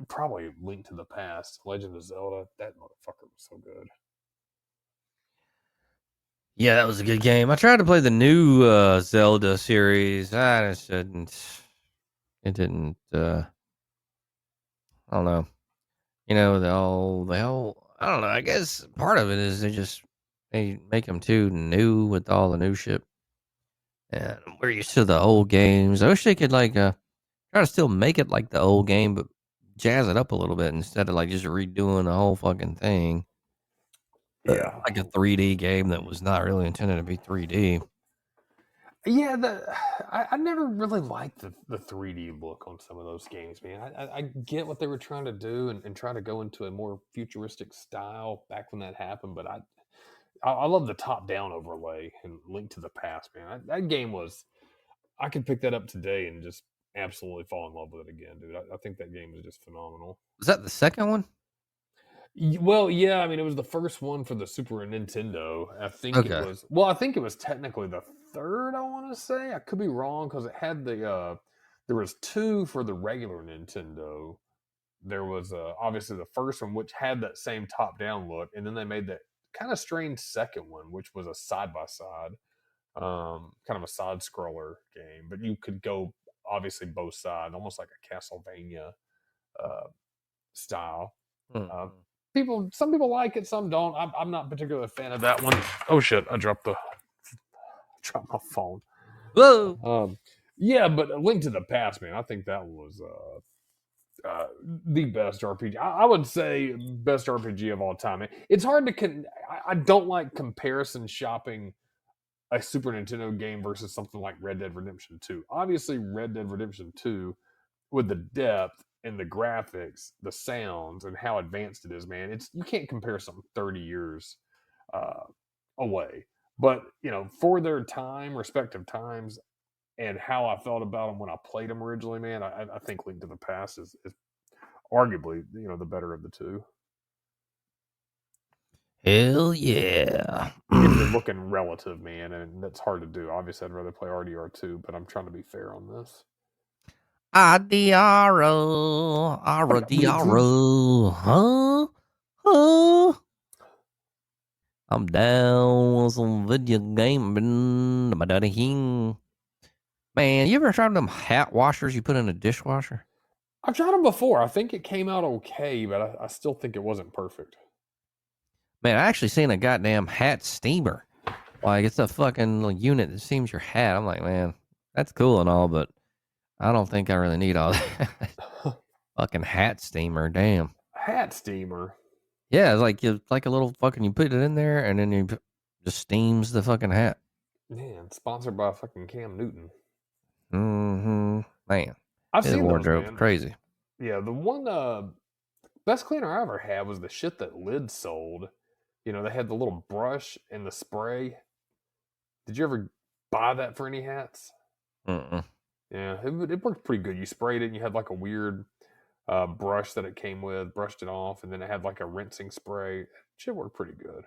Probably Link to the Past, Legend of Zelda. That motherfucker was so good. yeah, that was a good game. I tried to play the new Zelda series. I just didn't. It didn't. I don't know. The whole. I don't know. I guess part of it is they make them too new with all the new shit, and we're used to the old games. I wish they could try to still make it like the old game, but jazz it up a little bit instead of like just redoing the whole fucking thing. Yeah, Like a 3D game that was not really intended to be 3D. yeah. I never really liked the 3D look on some of those games, man. I get what they were trying to do and try to go into a more futuristic style back when that happened, but I love the top down overlay and Link to the Past, man. That game was. I could pick that up today and just absolutely fall in love with it again, dude. I think that game is just phenomenal. Was that the second one? Well, yeah, I mean, it was the first one for the Super Nintendo. I think it Okay. was. Well, I think it was technically the third. I want to say I could be wrong because it had the. There was 2 for the regular Nintendo, there was obviously the first one, which had that same top-down look, and then they made that kind of strange second one, which was a side-by-side, kind of a side-scroller game, but you could go obviously both sides, almost like a Castlevania style. Some people like it, some don't. I'm not particularly a fan of that one. Oh shit! I dropped my phone. Whoa. Yeah, but A Link to the Past, man, I think that was the best RPG. I would say best RPG of all time. It's hard to I don't like comparison shopping a Super Nintendo game versus something like Red Dead Redemption 2. Obviously, Red Dead Redemption 2, with the depth and the graphics, the sounds, and how advanced it is, man, you can't compare something 30 years away. But for their respective times, and how I felt about them when I played them originally, man, I think Link to the Past is arguably the better of the two. Hell yeah! If you're looking relative, man, and that's hard to do. Obviously, I'd rather play RDR2, but I'm trying to be fair on this. Adiaro, huh? I'm down with some video gaming. Man, you ever tried them hat washers you put in a dishwasher? I've tried them before. I think it came out okay, but I still think it wasn't perfect. Man, I actually seen a goddamn hat steamer. Like, it's a fucking unit that steams your hat. I'm like, man, that's cool and all, but I don't think I really need all that. Fucking hat steamer, damn. Hat steamer? Yeah, it's like a little fucking, you put it in there and then you just steams the fucking hat. Man, sponsored by fucking Cam Newton. Man, I've seen wardrobe, those, man. crazy. Yeah, the one best cleaner I ever had was the shit that Lid sold. They had the little brush and the spray. Did you ever buy that for any hats? Yeah, it worked pretty good. You sprayed it and you had like a weird brush that it came with, brushed it off, and then it had like a rinsing spray. Shit worked pretty good.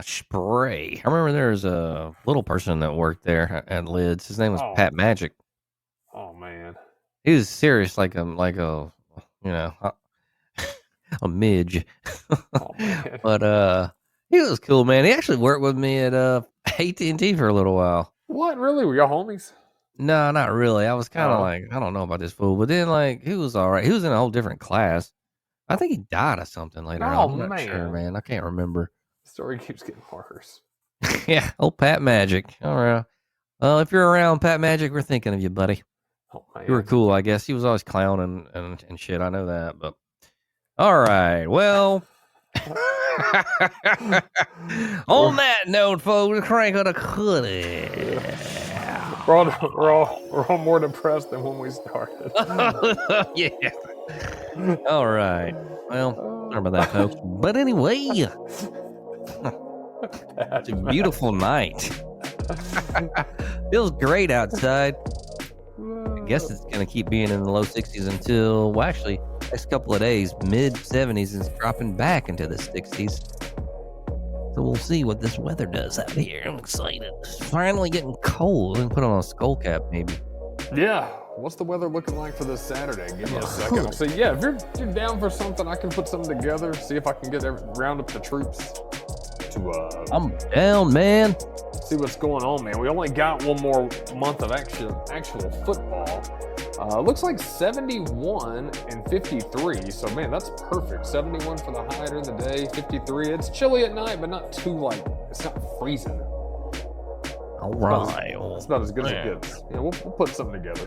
A spray. I remember there was a little person that worked there at Lids. His name was Pat Magic. Oh man, he was serious, like a a midge. Oh man, but he was cool, man. He actually worked with me at AT&T for a little while. What, really? Were y'all homies? No, not really. I was kind of like, I don't know about this fool, but then like he was all right. He was in a whole different class. I think he died of something later on. I'm not sure, man. I can't remember. The story keeps getting worse. Yeah, old Pat Magic. All right. Well, if you're around, Pat Magic, we're thinking of you, buddy. Oh man, you were cool, I guess. He was always clowning and shit. I know that, but all right. Well, on that note, folks, crank on a hoodie. We're all more depressed than when we started. Yeah. All right. Well, sorry about that, folks. But anyway, it's a beautiful night. Feels great outside. I guess it's going to keep being in the low 60s until, well, actually, next couple of days, mid 70s, is dropping back into the 60s. So we'll see what this weather does out here. I'm excited. It's finally getting cold. And put on a skull cap, maybe. Yeah. What's the weather looking like for this Saturday? Give me a second. I'll see. Yeah, if you're down for something, I can put something together. See if I can round up the troops to. I'm down, man. See what's going on, man. We only got one more month of actual football. Looks like 71 and 53. So, man, that's perfect. 71 for the high during the day, 53. It's chilly at night, but not too, it's not freezing. All right. It's about as good as it gets. Yeah, we'll put something together.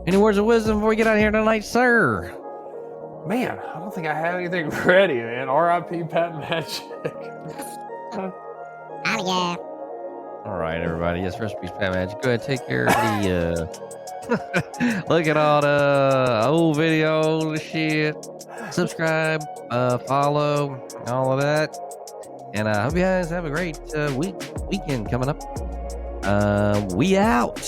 Any words of wisdom before we get out of here tonight, sir? Man, I don't think I have anything ready, man. R.I.P. Pat Magic. Yeah. All right, everybody. Yes, recipes, Pat Magic. Go ahead, take care of the look at all the old videos, shit. Subscribe, follow, all of that. And I hope you guys have a great weekend coming up. We out.